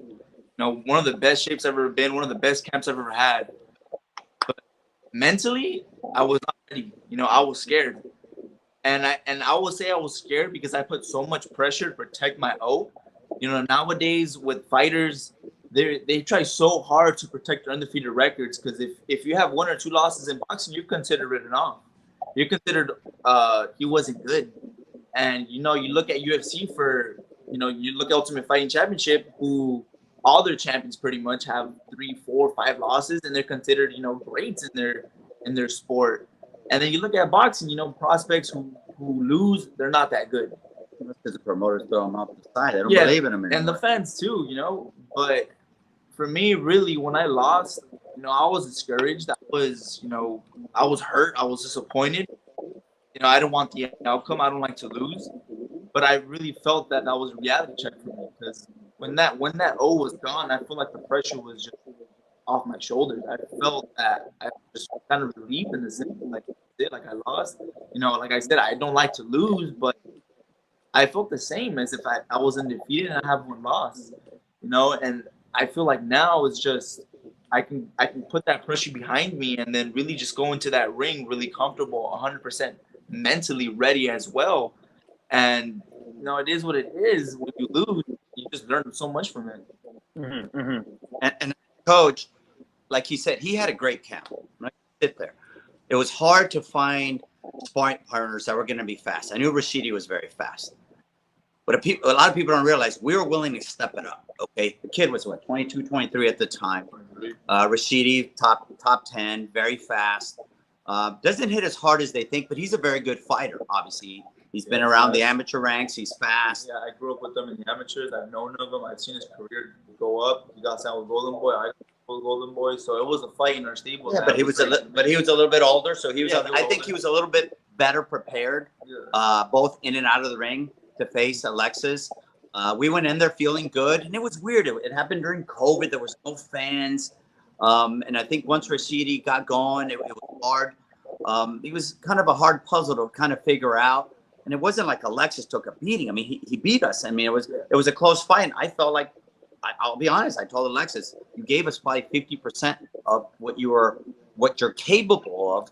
One of the best shapes I've ever been, one of the best camps I've ever had. But mentally, I was not ready. I was scared. And I will say I was scared because I put so much pressure to protect my O. Nowadays with fighters, they try so hard to protect their undefeated records, because if you have 1 or 2 losses in boxing, you're considered written off. You're considered he wasn't good. And you look at UFC for you look at Ultimate Fighting Championship, who all their champions pretty much have 3, 4, 5 losses, and they're considered greats in their sport. And then you look at boxing, prospects who lose, they're not that good. Because the promoters throw them off the side. They don't believe in them anymore. And the fans too, But for me, really, when I lost, I was discouraged. I was hurt. I was disappointed. I don't want the outcome. I don't like to lose. But I really felt that was a reality check for me, because when that O was gone, I feel like the pressure was just off my shoulders. I felt that I just kind of relieved in the sense, like I lost. Like I said, I don't like to lose, but I felt the same as if I was undefeated and I have 1 loss. And I feel like now it's just I can put that pressure behind me and then really just go into that ring really comfortable, 100% mentally ready as well. And it is what it is. When you lose, you just learn so much from it. Mm-hmm, mm-hmm. And Coach, like he said, he had a great camp. Right? Sit there. It was hard to find sparring partners that were going to be fast. I knew Rashidi was very fast. But a lot of people don't realize we were willing to step it up. Okay, the kid was 22, 23 at the time. Rashidi, top 10, very fast. Doesn't hit as hard as they think, but he's a very good fighter. Obviously, he's been around the amateur ranks. He's fast. Yeah, I grew up with them in the amateurs. I've known of him. I've seen his career go up. He got signed with GoldenBoy. I got with GoldenBoy, so it was a fight in our stable. Yeah, but he was a little bit older, so he was. I think he was a little bit better prepared, both in and out of the ring, to face Alexis. We went in there feeling good, and it was weird. It happened during COVID. There was no fans, and I think once Rashidi got going, it was hard. It was kind of a hard puzzle to kind of figure out, and it wasn't like Alexis took a beating. I mean, he beat us. I mean, it was a close fight, and I felt like, I'll be honest, I told Alexis, you gave us probably 50% of what you're capable of.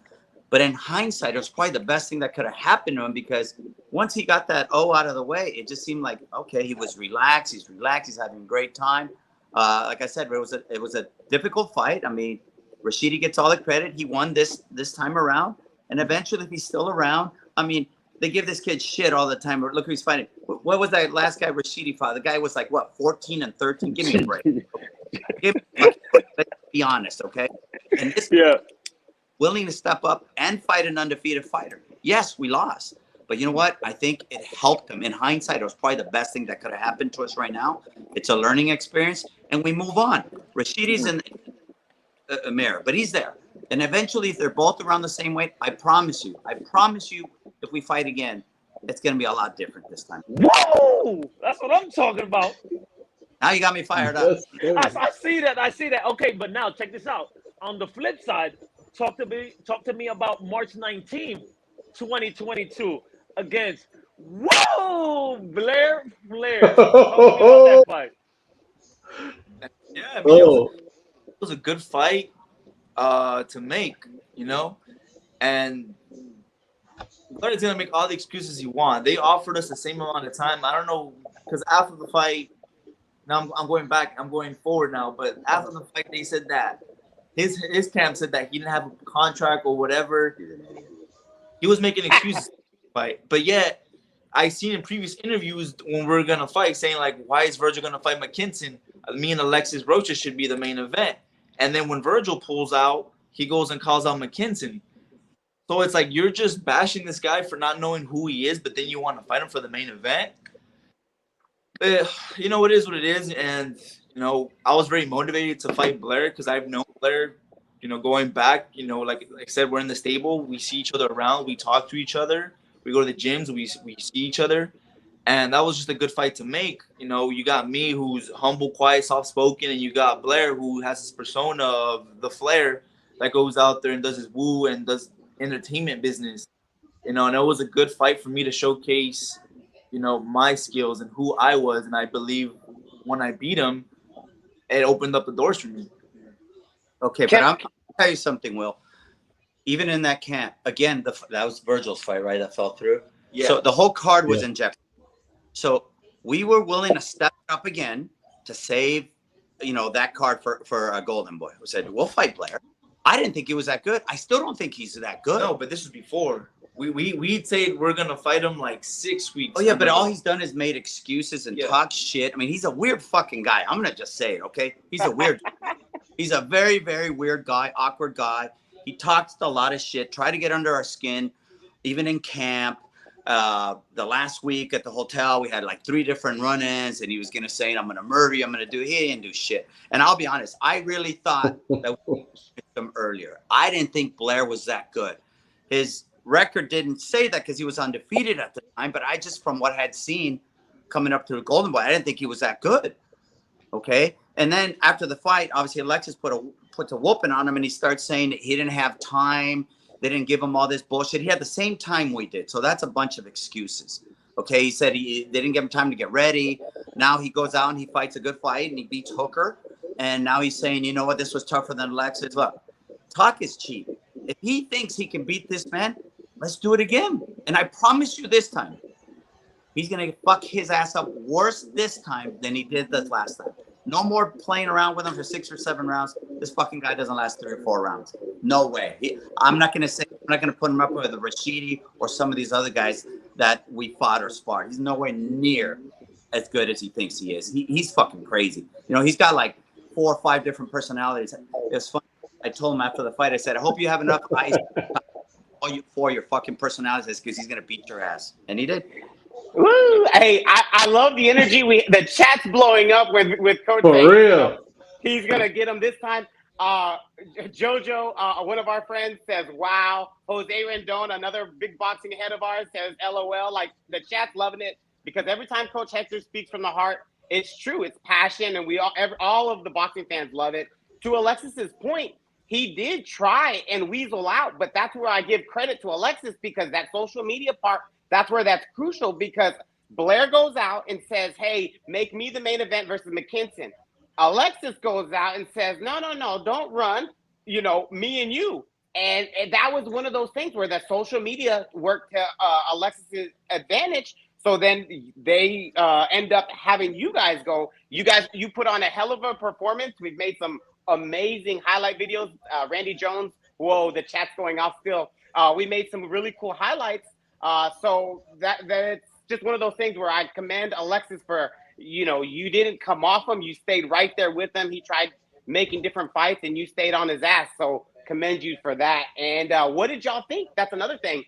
But in hindsight, it was probably the best thing that could have happened to him, because once he got that O out of the way, it just seemed like, okay, he was relaxed. He's relaxed. He's having a great time. Like I said, it was a difficult fight. I mean, Rashidi gets all the credit. He won this time around. And eventually, if he's still around, I mean, they give this kid shit all the time. Look who he's fighting. What was that last guy Rashidi fought? The guy was like, what, 14 and 13? Give me a break. Let's be honest, okay? And this willing to step up and fight an undefeated fighter. Yes, we lost. But you know what? I think it helped him. In hindsight, it was probably the best thing that could have happened to us right now. It's a learning experience, and we move on. Rashidi's in a mirror, but he's there. And eventually, if they're both around the same weight, I promise you, if we fight again, it's going to be a lot different this time. Whoa! That's what I'm talking about. Now you got me fired up. I see that. Okay, but now check this out. On the flip side, talk to me about March 19th, 2022 against Blair Flair. Talk to me about that fight. Yeah, I mean, it was a good fight to make, and Blair's gonna make all the excuses you want. They offered us the same amount of time. I don't know, because after the fight, now I'm going back. I'm going forward now, but after the fight, they said that his camp said that he didn't have a contract or whatever. He was making excuses to fight, but yet I seen in previous interviews when we're gonna fight saying like, why is Virgil gonna fight McKinson? Me and Alexis Rocha should be the main event. And then when Virgil pulls out, he goes and calls out McKinson. So it's like you're just bashing this guy for not knowing who he is, but then you want to fight him for the main event. But, it is what it is. And, I was very motivated to fight Blair because I've known Blair, going back, like I said, we're in the stable. We see each other around. We talk to each other. We go to the gyms. We see each other. And that was just a good fight to make. You got me, who's humble, quiet, soft-spoken, and you got Blair, who has this persona of the Flair that goes out there and does his woo and does entertainment business. And it was a good fight for me to showcase, my skills and who I was. And I believe when I beat him, it opened up the doors for me. Okay, but I'll tell you something, Will. Even in that camp, again, that was Virgil's fight, right? That fell through. Yeah. So the whole card was in jeopardy. So we were willing to step up again to save, that card for a Golden Boy. We said, we'll fight Blair. I didn't think he was that good. I still don't think he's that good. No, but this was before. We'd say we're going to fight him like 6 weeks. Oh, yeah, but all he's done is made excuses and talk shit. I mean, he's a weird fucking guy. I'm going to just say it, okay? He's a weird He's a very, very weird guy, awkward guy. He talks a lot of shit, try to get under our skin, even in camp. The last week at the hotel, we had like 3 different run-ins, and he was going to say, I'm going to murder you. He didn't do shit. And I'll be honest, I really thought that we hit him earlier. I didn't think Blair was that good. His record didn't say that because he was undefeated at the time, but I just, from what I had seen coming up to the Golden Boy, I didn't think he was that good. Okay. And then after the fight, obviously Alexis puts a whooping on him, and he starts saying that he didn't have time. They didn't give him all this bullshit. He had the same time we did. So that's a bunch of excuses. Okay. He said they didn't give him time to get ready. Now he goes out and he fights a good fight and he beats Hooker. And now he's saying, you know what, this was tougher than Alexis. Look, talk is cheap. If he thinks he can beat this man, let's do it again. And I promise you this time, he's going to fuck his ass up worse this time than he did this last time. No more playing around with him for 6 or 7 rounds. This fucking guy doesn't last 3 or 4 rounds. No way. I'm not going to put him up with a Rashidi or some of these other guys that we fought or sparred. He's nowhere near as good as he thinks he is. He's fucking crazy. He's got like 4 or 5 different personalities. It was funny. I told him after the fight, I said, I hope you have enough eyes for your fucking personalities, because he's going to beat your ass. And he did. Woo! Hey, I love the energy. The chat's blowing up with Coach. For real. He's gonna get him this time. Jojo, one of our friends, says, "Wow." Jose Rendon, another big boxing head of ours, says, "LOL." Like, the chat's loving it, because every time Coach Hector speaks from the heart, it's true. It's passion, and all of the boxing fans love it. To Alexis's point, he did try and weasel out, but that's where I give credit to Alexis, because that social media part. That's where that's crucial, because Blair goes out and says, hey, make me the main event versus McKinson. Alexis goes out and says, no, don't run, me and you. And that was one of those things where the social media worked to Alexis's advantage. So then they end up having you guys go. You put on a hell of a performance. We've made some amazing highlight videos. Randy Jones, whoa, the chat's going off still. We made some really cool highlights. So that it's just one of those things where I commend Alexis for, you didn't come off him. You stayed right there with him. He tried making different fights and you stayed on his ass. So commend you for that. And what did y'all think? That's another thing.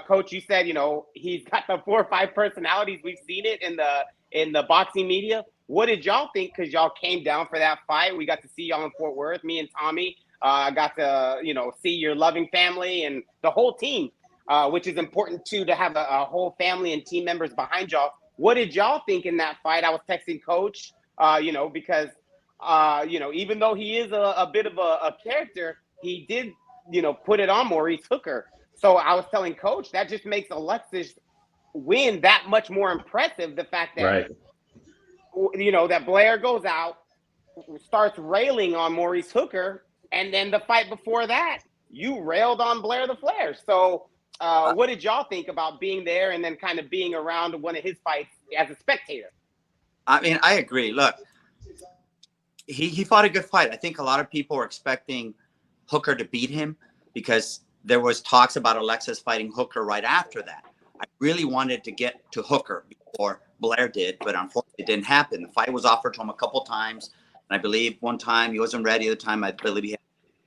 Coach, you said, he's got the 4 or 5 personalities. We've seen it in the boxing media. What did y'all think? Because y'all came down for that fight. We got to see y'all in Fort Worth. Me and Tommy got to, see your loving family and the whole team. Which is important, too, to have a whole family and team members behind y'all. What did y'all think in that fight? I was texting Coach, because, even though he is a bit of a character, he did, put it on Maurice Hooker. So I was telling Coach, that just makes Alexis win that much more impressive. The fact that, that Blair goes out, starts railing on Maurice Hooker, and then the fight before that, you railed on Blair the Flair. So, what did y'all think about being there and then kind of being around one of his fights as a spectator? I mean, I agree. Look, he fought a good fight. I think a lot of people were expecting Hooker to beat him because there was talks about Alexis fighting Hooker right after that. I really wanted to get to Hooker before Blair did, but unfortunately it didn't happen. The fight was offered to him a couple times, and I believe one time he wasn't ready. The other time I believe he had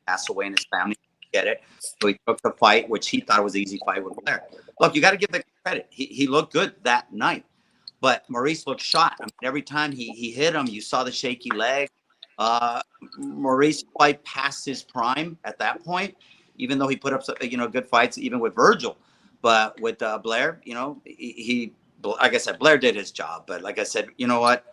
passed away in his family. Get it? So he took the fight, which he thought was an easy fight with Blair. Look, you got to give the credit. He looked good that night, but Maurice looked shot. I mean, every time he hit him, you saw the shaky leg. Maurice fight past his prime at that point, even though he put up good fights, even with Virgil. But with Blair, he like I said, Blair did his job. But like I said, you know what?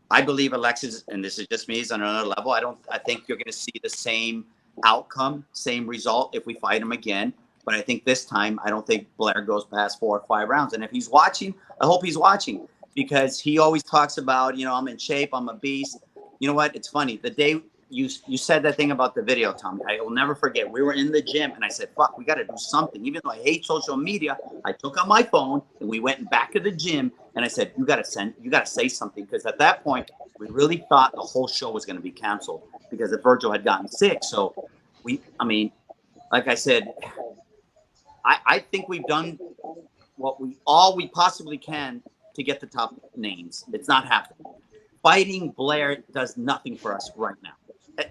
I believe Alexis, and this is just me, is on another level. I think you're going to see the same outcome, same result if we fight him again. But I think this time, I don't think Blair goes past 4 or 5 rounds. And if he's watching, I hope he's watching, because he always talks about, I'm in shape, I'm a beast. You know what? It's funny. The day you said that thing about the video, Tommy, I will never forget. We were in the gym, and I said, fuck, we got to do something. Even though I hate social media, I took out my phone, and we went back to the gym, and I said, you got to say something. Because at that point, we really thought the whole show was going to be canceled because Virgil had gotten sick. So like I said, I think we've done all we possibly can to get the top names. It's not happening. Fighting Blair does nothing for us right now.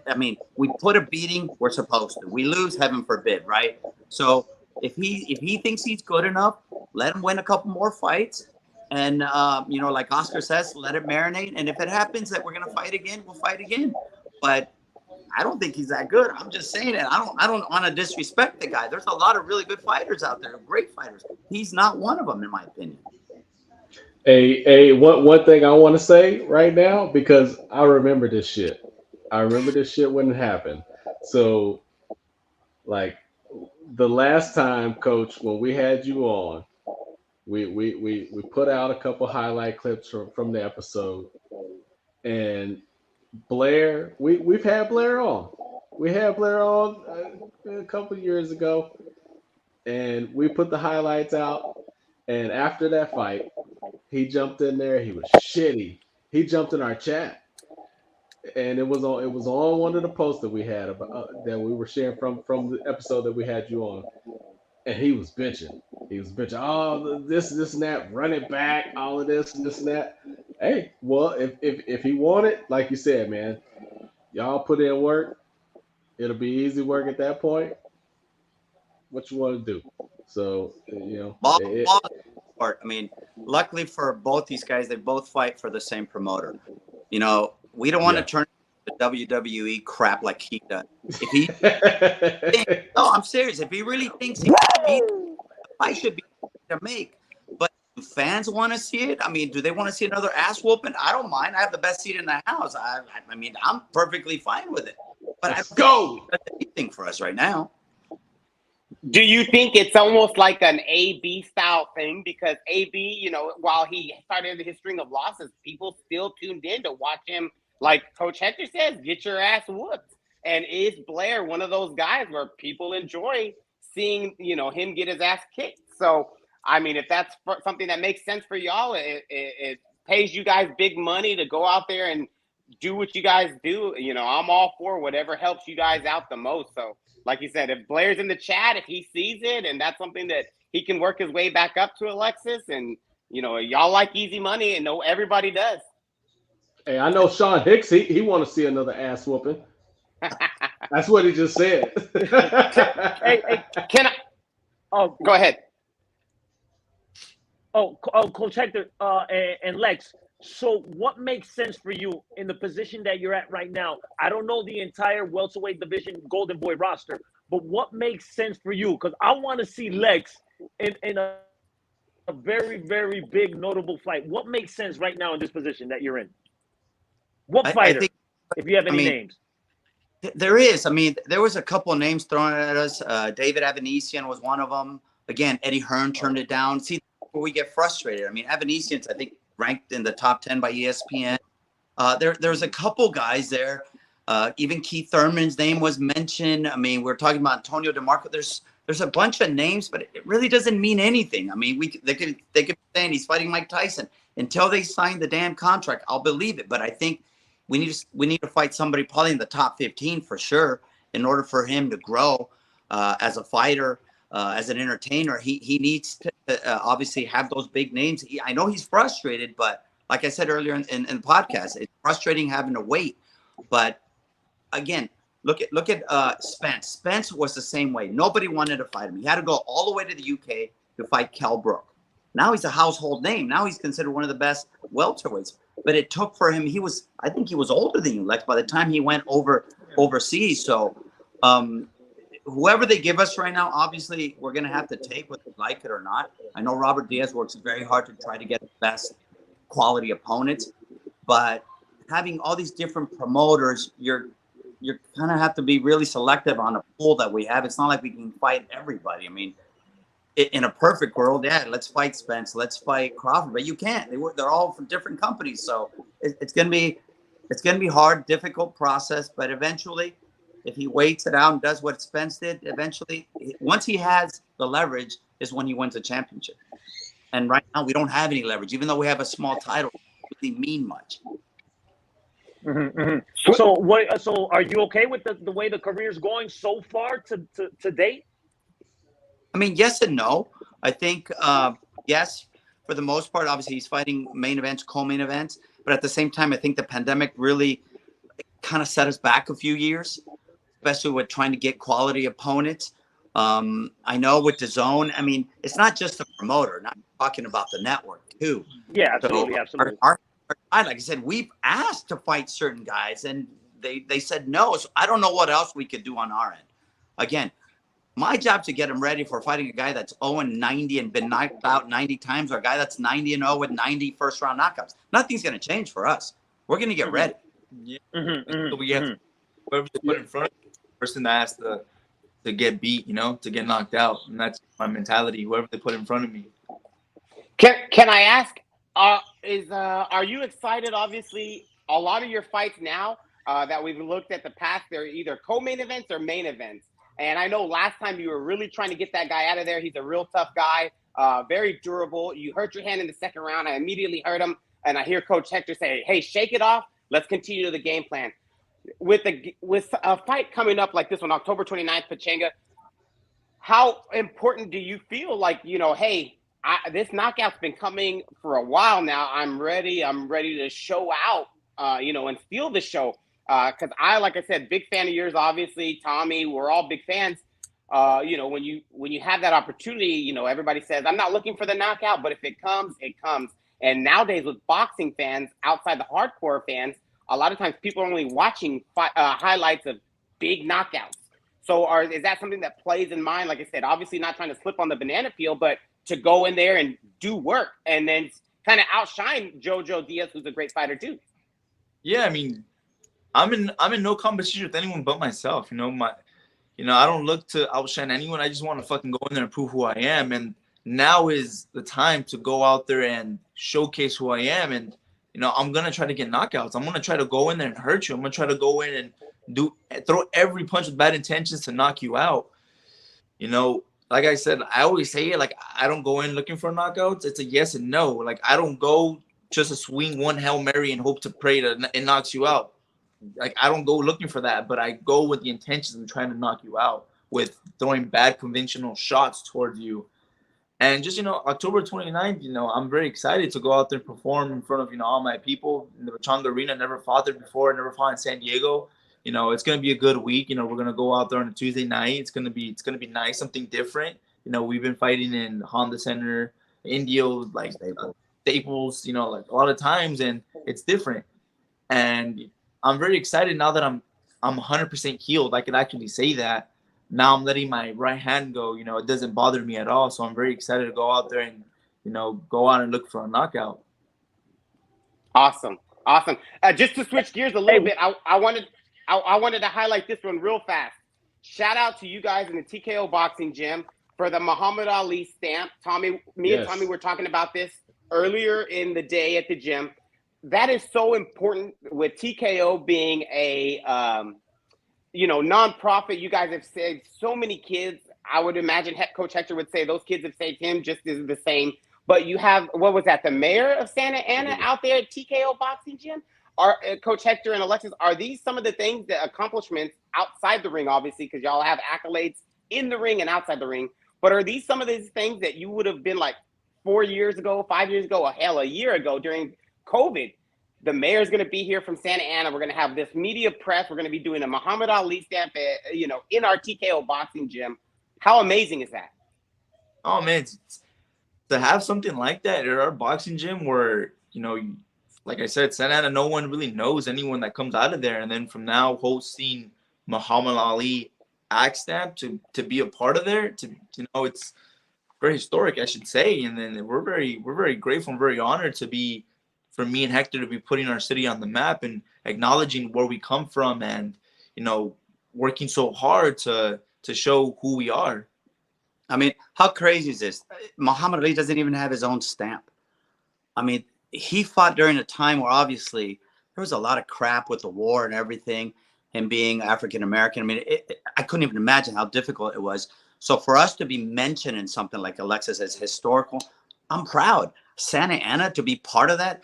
I mean, we put a beating, we're supposed to. We lose, heaven forbid, right? So if he thinks he's good enough, let him win a couple more fights. And, like Oscar says, let it marinate. And if it happens that we're going to fight again, we'll fight again. But I don't think he's that good. I'm just saying it. I don't want to disrespect the guy. There's a lot of really good fighters out there, great fighters. He's not one of them, in my opinion. One thing I want to say right now, because I remember this shit. I remember this shit when it happened. So, like, the last time, Coach, when we had you on, we put out a couple highlight clips from the episode, and Blair, we've had Blair on. We had Blair on a couple years ago, and we put the highlights out. And after that fight, he jumped in there. He was shitty. He jumped in our chat, and it was on one of the posts that we had about that we were sharing from the episode that we had you on. And he was bitching. Oh, this and that, run it back, all of this and that. Hey, well, if he wanted, like you said, man, y'all put in work. It'll be easy work at that point. What you want to do? So I mean, luckily for both these guys, they both fight for the same promoter. We don't want to turn the WWE crap like he does. If he, no, I'm serious. If he really thinks I should be to make, but do fans want to see it? I mean, do they want to see another ass whooping? I don't mind. I have the best seat in the house. I mean, I'm perfectly fine with it. But let's go. That's anything for us right now. Do you think it's almost like an AB style thing? Because AB, while he started his string of losses, people still tuned in to watch him. Like Coach Hector says, get your ass whooped. And is Blair one of those guys where people enjoy seeing, him get his ass kicked? So, I mean, if that's something that makes sense for y'all, it pays you guys big money to go out there and do what you guys do. I'm all for whatever helps you guys out the most. So, like you said, if Blair's in the chat, if he sees it and that's something that he can work his way back up to, Alexis, and, y'all like easy money, and everybody does. Hey, I know Sean Hicks, he want to see another ass whooping. That's what he just said. hey, can I? Oh, go ahead. Oh, Coach Hector and Lex. So what makes sense for you in the position that you're at right now? I don't know the entire welterweight division GoldenBoy roster, but what makes sense for you? Because I want to see Lex in a very, very big, notable fight. What makes sense right now in this position that you're in? What fighter, I think, if you have any names? There is. I mean, there was a couple of names thrown at us. David Avanesian was one of them. Again, Eddie Hearn turned it down. See, where we get frustrated. I mean, Avanesian's, I think, ranked in the top 10 by ESPN. There's a couple guys there. Even Keith Thurman's name was mentioned. I mean, we're talking about Antonio DeMarco. There's a bunch of names, but it really doesn't mean anything. I mean, they could be saying he's fighting Mike Tyson. Until they sign the damn contract, I'll believe it. But I think we need to fight somebody probably in the top 15 for sure in order for him to grow as a fighter, as an entertainer. He needs to obviously have those big names. I know he's frustrated, but like I said earlier in the podcast, it's frustrating having to wait. But again, look at Spence. Spence was the same way. Nobody wanted to fight him. He had to go all the way to the UK to fight Kell Brook. Now he's a household name. Now he's considered one of the best welterweights. But it took for him. I think he was older than you, Lex, by the time he went overseas. So whoever they give us right now, obviously we're going to have to take whether we like it or not. I know Robert Diaz works very hard to try to get the best quality opponents, but having all these different promoters, you're you're kind of have to be really selective on a pool that we have. It's not like we can fight everybody. I mean, in a perfect world, yeah, let's fight Spence, let's fight Crawford, but you can't. They're all from different companies, so it's gonna be hard, difficult process. But eventually, if he waits it out and does what Spence did, eventually, once he has the leverage, is when he wins a championship. And right now, we don't have any leverage, even though we have a small title. It doesn't really mean much. So what? So are you okay with the way the career's going so far to date? I mean, yes and no. I think yes, for the most part. Obviously, he's fighting main events, co-main events, but at the same time, I think the pandemic really kind of set us back a few years, especially with trying to get quality opponents. I know with DAZN, I mean, it's not just the promoter. Not talking about the network too. Yeah, absolutely, so absolutely. Like I said, we've asked to fight certain guys, and they said no. So I don't know what else we could do on our end. Again, my job to get him ready for fighting a guy that's 0-90 and been knocked out 90 times, or a guy that's 90-0 with 90 first-round knockouts. Nothing's going to change for us. We're going to get ready. Yeah. So we have whoever they put in front of the person that has to get beat, to get knocked out, and that's my mentality. Whoever they put in front of me. Can I ask? Are you excited? Obviously, a lot of your fights now that we've looked at the past, they're either co-main events or main events. And I know last time you were really trying to get that guy out of there. He's a real tough guy, very durable. You hurt your hand in the second round. I immediately hurt him, and I hear Coach Hector say, "Hey, shake it off. Let's continue the game plan." With a fight coming up like this one, October 29th, Pechanga, how important do you feel like, hey, this knockout's been coming for a while now. I'm ready to show out, and feel the show. Because like I said, big fan of yours, obviously. Tommy, we're all big fans. When you have that opportunity, everybody says, I'm not looking for the knockout, but if it comes, it comes. And nowadays with boxing fans, outside the hardcore fans, a lot of times people are only watching highlights of big knockouts. So is that something that plays in mind? Like I said, obviously not trying to slip on the banana peel, but to go in there and do work and then kind of outshine Jojo Diaz, who's a great fighter too. Yeah, I mean, I'm in no competition with anyone but myself. I don't look to outshine anyone. I just want to fucking go in there and prove who I am. And now is the time to go out there and showcase who I am. And I'm gonna try to get knockouts. I'm gonna try to go in there and hurt you. I'm gonna try to go in and throw every punch with bad intentions to knock you out. Like I said, I always say it. Like, I don't go in looking for knockouts. It's a yes and no. Like, I don't go just to swing one Hail Mary and hope to pray that it knocks you out. Like, I don't go looking for that, but I go with the intentions of trying to knock you out with throwing bad conventional shots towards you. And just, October 29th, I'm very excited to go out there and perform in front of, all my people in the Pechanga Arena. Never fought there before. Never fought in San Diego. It's going to be a good week. We're going to go out there on a Tuesday night. It's going to be nice, something different. We've been fighting in Honda Center, Indio, like Staples, like a lot of times, and it's different. And I'm very excited now that I'm 100% healed. I can actually say that. Now I'm letting my right hand go. It doesn't bother me at all. So I'm very excited to go out there and, go out and look for a knockout. Awesome. Just to switch gears a little bit, I wanted to highlight this one real fast. Shout out to you guys in the TKO Boxing Gym for the Muhammad Ali stamp. Tommy, and Tommy were talking about this earlier in the day at the gym. That is so important with TKO being a nonprofit. You guys have saved so many kids. I would imagine Coach Hector would say those kids have saved him just as the same. But you have, what was that, the mayor of Santa Ana out there at TKO Boxing Gym? Coach Hector and Alexis, are these some of the things, the accomplishments outside the ring, obviously, because y'all have accolades in the ring and outside the ring, but are these some of these things that you would have been like 4 years ago, 5 years ago, or hell, a year ago during COVID? The mayor's going to be here from Santa Ana. We're going to have this media press. We're going to be doing a Muhammad Ali stamp, in our TKO Boxing Gym. How amazing is that? Oh, man, to have something like that at our boxing gym where, like I said, Santa Ana, no one really knows anyone that comes out of there. And then from now hosting Muhammad Ali act stamp to be a part of there, it's very historic, I should say. And then we're very grateful and very honored for me and Hector to be putting our city on the map and acknowledging where we come from and, working so hard to show who we are. I mean, how crazy is this? Muhammad Ali doesn't even have his own stamp. I mean, he fought during a time where obviously there was a lot of crap with the war and everything, and being African American. I mean, I couldn't even imagine how difficult it was. So for us to be mentioned in something like Alexis as historical, I'm proud. Santa Ana, to be part of that,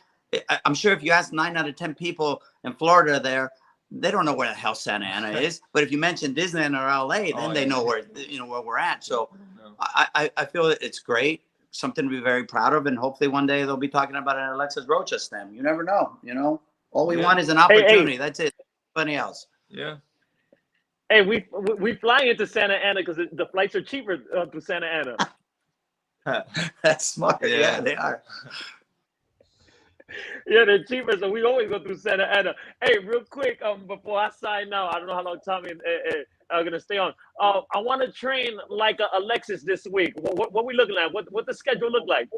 I'm sure if you ask 9 out of 10 people in Florida there, they don't know where the hell Santa Ana is. But if you mention Disneyland or LA, then they know where we're at. So I feel it's great, something to be very proud of, and hopefully one day they'll be talking about an Alexis Rocha stem. You never know. All we want is an opportunity. Hey. That's it. Nothing else. Yeah. Hey, we fly into Santa Ana because the flights are cheaper to Santa Ana. That's smart. Yeah, they are. Yeah, they're cheaper, so we always go through Santa Ana. Hey, real quick, before I sign out, I don't know how long Tommy are gonna stay on. I want to train like Alexis this week. What we looking at? What the schedule look like?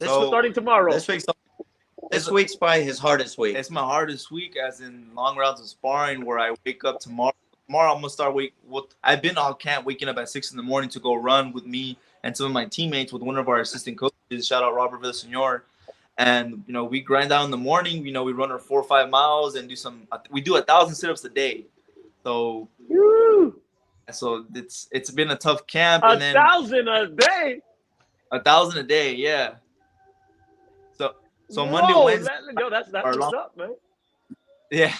Starting tomorrow. This week's probably his hardest week. It's my hardest week, as in long rounds of sparring, where I wake up tomorrow. Tomorrow I'm gonna start I've been all camp waking up at 6 in the morning to go run with me and some of my teammates with one of our assistant coaches. Shout out Robert Villasenor. And we grind out in the morning. We run our 4 or 5 miles and we do 1,000 sit-ups a day. So it's been a tough camp. 1,000 a day. 1,000 a day, yeah. So Monday, Wednesday. That's what's up, man. Yeah.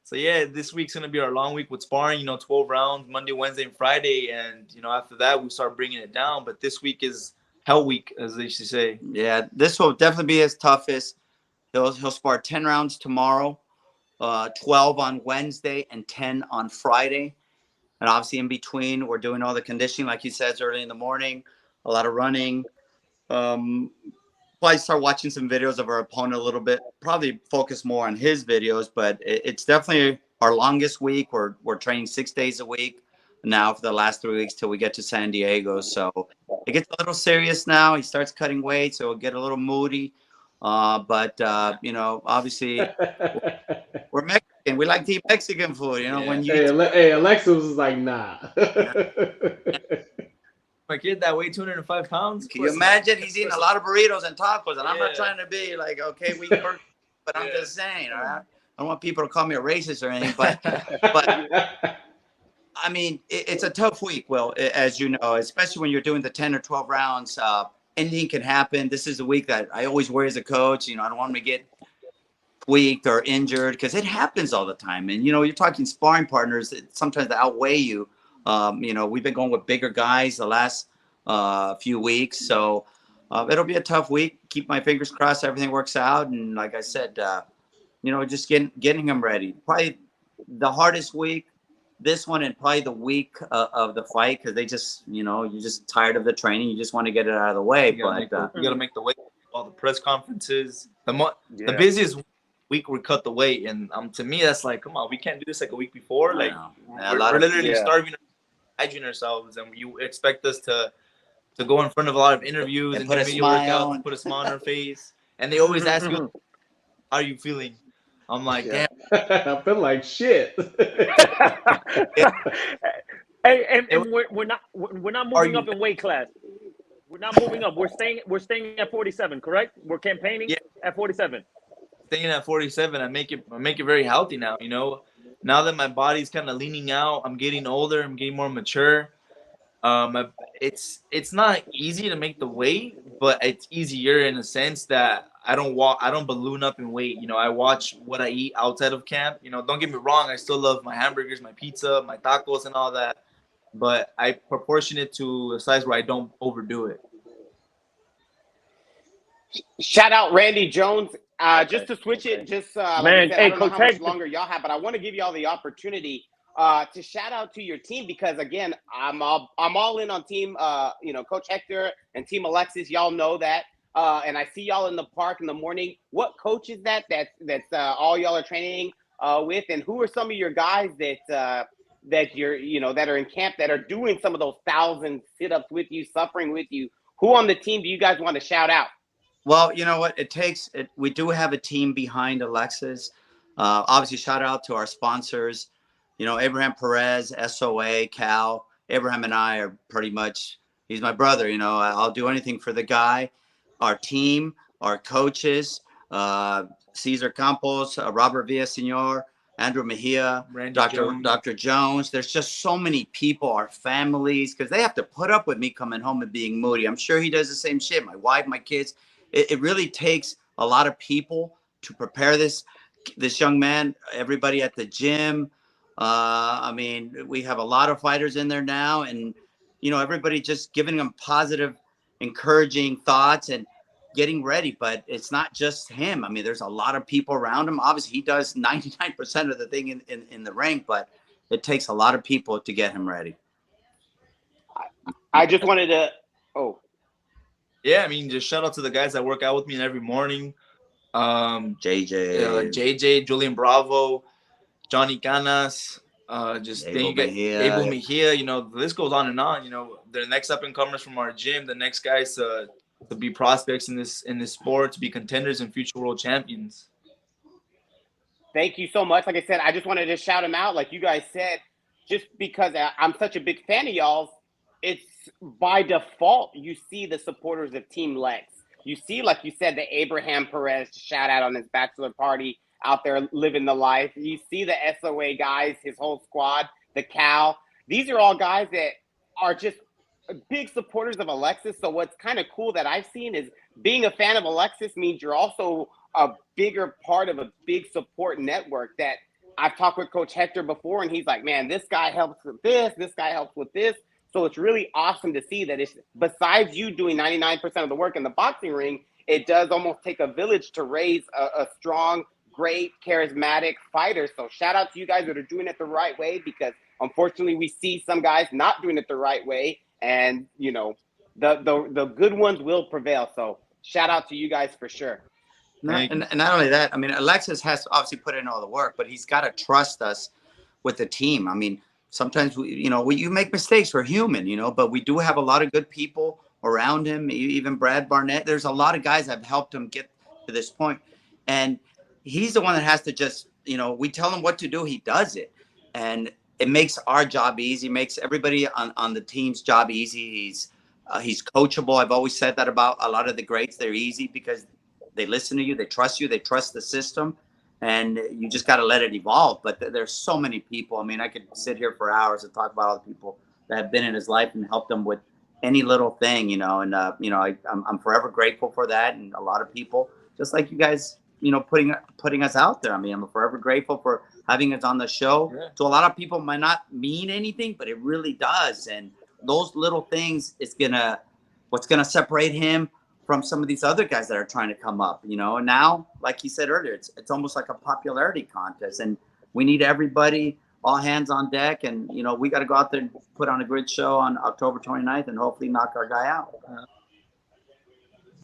So yeah, this week's gonna be our long week with sparring. 12 rounds, Monday, Wednesday, and Friday, and after that we start bringing it down. But this week is hell week, as they used to say. Yeah, this will definitely be his toughest. He'll spar 10 rounds tomorrow, 12 on Wednesday, and 10 on Friday. And obviously in between, we're doing all the conditioning, like he says, early in the morning, a lot of running. Probably start watching some videos of our opponent a little bit. Probably focus more on his videos, but it's definitely our longest week. We're training 6 days a week now for the last 3 weeks till we get to San Diego. So it gets a little serious now. He starts cutting weight, so it'll get a little moody. But obviously we're Mexican. We like to eat Mexican food. When you hey, Alexis was like, nah. My kid that weighed 205 pounds. Can you imagine? He's eating a lot of burritos and tacos, and I'm not trying to be like, okay, we work, but I'm just saying, all right? I don't want people to call me a racist or anything, but I mean, it's a tough week, Will, as you know, especially when you're doing the 10 or 12 rounds. Anything can happen. This is a week that I always worry as a coach. I don't want him to get tweaked or injured because it happens all the time. And, you're talking sparring partners sometimes that outweigh you. We've been going with bigger guys the last few weeks. So it'll be a tough week. Keep my fingers crossed everything works out. And like I said, just getting him ready. Probably the hardest week, this one, and probably the week of the fight, because they just, you're just tired of the training. You just want to get it out of the way. You got to make the weight. All the press conferences. The busiest week we cut the weight. And to me, that's like, come on, we can't do this like a week before. Like we're literally starving, hygiene ourselves, and you expect us to go in front of a lot of interviews and put a smile and put a smile on our face. And they always ask you, how are you feeling? I'm like, damn. I feel like shit. Hey, and we're not moving up in weight class. We're not moving up. We're staying at 47, correct? We're campaigning at 47. Staying at 47, I make it very healthy now. Now that my body's kind of leaning out, I'm getting older, I'm getting more mature. It's not easy to make the weight, but it's easier in a sense that I don't balloon up in weight. I watch what I eat outside of camp. Don't get me wrong, I still love my hamburgers, my pizza, my tacos, and all that, but I proportion it to a size where I don't overdo it. Shout out Randy Jones. Just to switch it, man, I don't know how much longer y'all have, but I want to give y'all the opportunity to shout out to your team, because again, I'm all in on team Coach Hector and team Alexis. Y'all know that, and I see y'all in the park in the morning. What coach is that's all y'all are training with, and who are some of your guys that you're that are in camp that are doing some of those 1,000 sit-ups with you, suffering with you? Who on the team do you guys want to shout out? Well, you know what? We do have a team behind Alexis. Obviously, shout out to our sponsors. You know, Abraham Perez, SOA, Cal. Abraham and I are pretty much, he's my brother. You know, I'll do anything for the guy. Our team, our coaches, Cesar Campos, Robert Villasenor, Andrew Mejia, Dr. Jones. There's just so many people, our families, because they have to put up with me coming home and being moody. I'm sure he does the same shit. My wife, my kids. It really takes a lot of people to prepare this young man. Everybody at the gym. I mean, we have a lot of fighters in there now, and you know, everybody just giving them positive, encouraging thoughts and getting ready. But it's not just him. I mean, there's a lot of people around him. Obviously, he does 99% of the thing in the ring, but it takes a lot of people to get him ready. I just wanted to. Oh, yeah. I mean, just shout out to the guys that work out with me every morning. JJ, Julian Bravo, Johnny Canas, just then you get Abel Mejia. You know, the list goes on and on. You know, the next up and comers from our gym, the next guys to be prospects in this sport, to be contenders and future world champions. Thank you so much. Like I said, I just wanted to shout them out. Like you guys said, just because I'm such a big fan of y'all's, it's by default you see the supporters of Team Lex. You see, like you said, the Abraham Perez shout out on his bachelor party out there living the life. You see the SOA guys, his whole squad, the Cal. These are all guys that are just big supporters of Alexis. So what's kind of cool that I've seen is being a fan of Alexis means you're also a bigger part of a big support network. That I've talked with Coach Hector before, and he's like, man, this guy helps with this guy helps with this. So it's really awesome to see that it's, besides you doing 99% of the work in the boxing ring, it does almost take a village to raise a strong, great, charismatic fighter. So shout out to you guys that are doing it the right way, because unfortunately we see some guys not doing it the right way, and you know, the good ones will prevail. So shout out to you guys for sure. And not only that, I mean, Alexis has to obviously put in all the work, but he's got to trust us with the team. I mean, sometimes you make mistakes. We're human, you know, but we do have a lot of good people around him. Even Brad Barnett. There's a lot of guys that have helped him get to this point, and he's the one that has to just, you know, we tell him what to do, he does it, and it makes our job easy. Makes everybody on the team's job easy. He's coachable. I've always said that about a lot of the greats. They're easy because they listen to you, they trust the system, and you just got to let it evolve. But there's so many people. I mean, I could sit here for hours and talk about all the people that have been in his life and helped him with any little thing, you know. And you know, I'm forever grateful for that. And a lot of people, just like you guys, you know, putting us out there. I mean, I'm forever grateful for having us on the show. Yeah. To a lot of people, might not mean anything, but it really does. And those little things is what's gonna separate him from some of these other guys that are trying to come up, you know. And now, like he said earlier, it's almost like a popularity contest, and we need everybody, all hands on deck. And, you know, we got to go out there and put on a great show on October 29th and hopefully knock our guy out.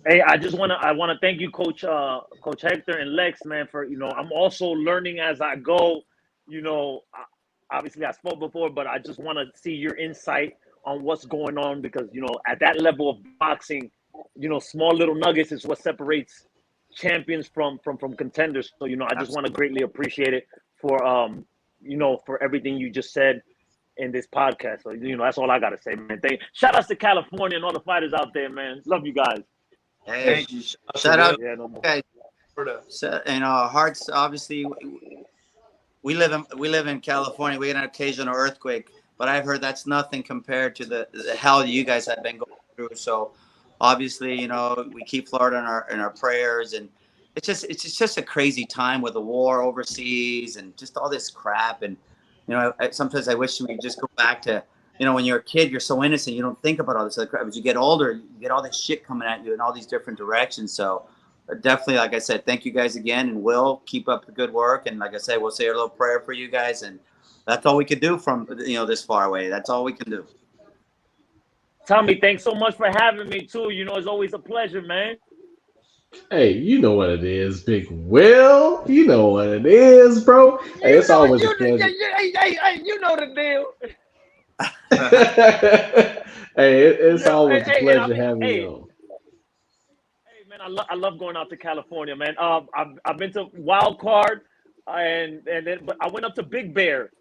Hey, I want to thank you, Coach Hector and Lex, man, for, you know, I'm also learning as I go. You know, obviously I spoke before, but I just want to see your insight on what's going on, because, you know, at that level of boxing, you know, small little nuggets is what separates champions from contenders. So, you know, I just want to greatly appreciate it for, you know, for everything you just said in this podcast. So, you know, that's all I got to say, man. Shout outs to California and all the fighters out there, man. Love you guys. Hey, thank you. Shout out, guys. So, and our hearts, obviously, we live in California. We had an occasional earthquake, but I've heard that's nothing compared to the hell you guys have been going through. So, obviously, you know, we keep Florida in our prayers, and it's just a crazy time with the war overseas and just all this crap. And, you know, sometimes I wish we could just go back to, you know, when you're a kid, you're so innocent, you don't think about all this other crap. As you get older, you get all this shit coming at you in all these different directions. So definitely, like I said, thank you guys again, and we'll keep up the good work. And like I said, we'll say a little prayer for you guys, and that's all we can do from, you know, this far away. That's all we can do. Tommy, thanks so much for having me too. You know, it's always a pleasure, man. Hey, you know what it is, Big Will. You know what it is, bro. Hey, it's always a pleasure. Hey, you know the deal. Hey, it's always a pleasure having you on. Hey, man, I love going out to California, man. I've been to Wild Card. and then but I went up to Big Bear.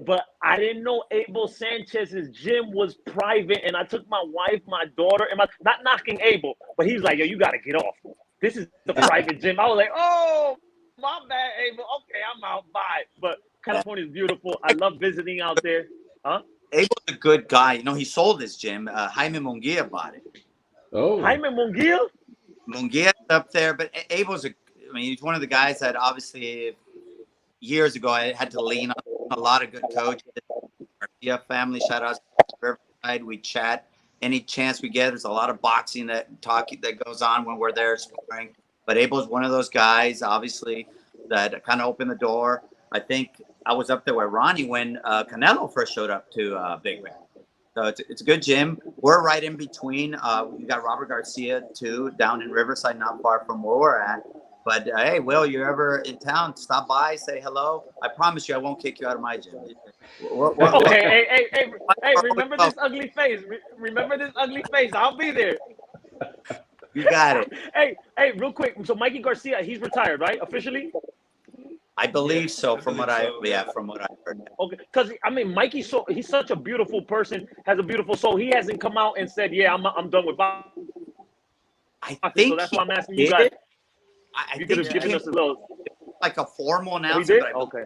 But I didn't know Abel Sanchez's gym was private, and I took my wife, my daughter, and not knocking Abel, but he was like, "Yo, you gotta get off. This is the private gym." I was like, "Oh, my bad, Abel. Okay, I'm out. Bye." But California is beautiful. I love visiting out there. Huh? Abel's a good guy. You know, he sold his gym. Jaime Munguia bought it. Oh, Jaime Munguia? Munguia's up there, but Abel's he's one of the guys that obviously years ago I had to lean on a lot of good coaches. Garcia family, shout out to Riverside. We chat any chance we get. There's a lot of boxing that goes on when we're there sparring. But Abel's one of those guys, obviously, that kind of opened the door. I think I was up there with Ronnie when Canelo first showed up to Big Bear. So it's a good gym. We're right in between. We got Robert Garcia too down in Riverside, not far from where we're at. But hey, Will, you're ever in town? Stop by, say hello. I promise you, I won't kick you out of my gym. Okay, hey! Remember this ugly face? Remember this ugly face? I'll be there. You got it. Hey! Real quick. So Mikey Garcia, he's retired, right? Officially? I believe so. From what I heard. Okay, because I mean, Mikey, he's such a beautiful person, has a beautiful soul. He hasn't come out and said, "Yeah, I'm done with boxing." I think so that's why I'm asking you guys. I think giving us a little like a formal he did. announcement. Okay.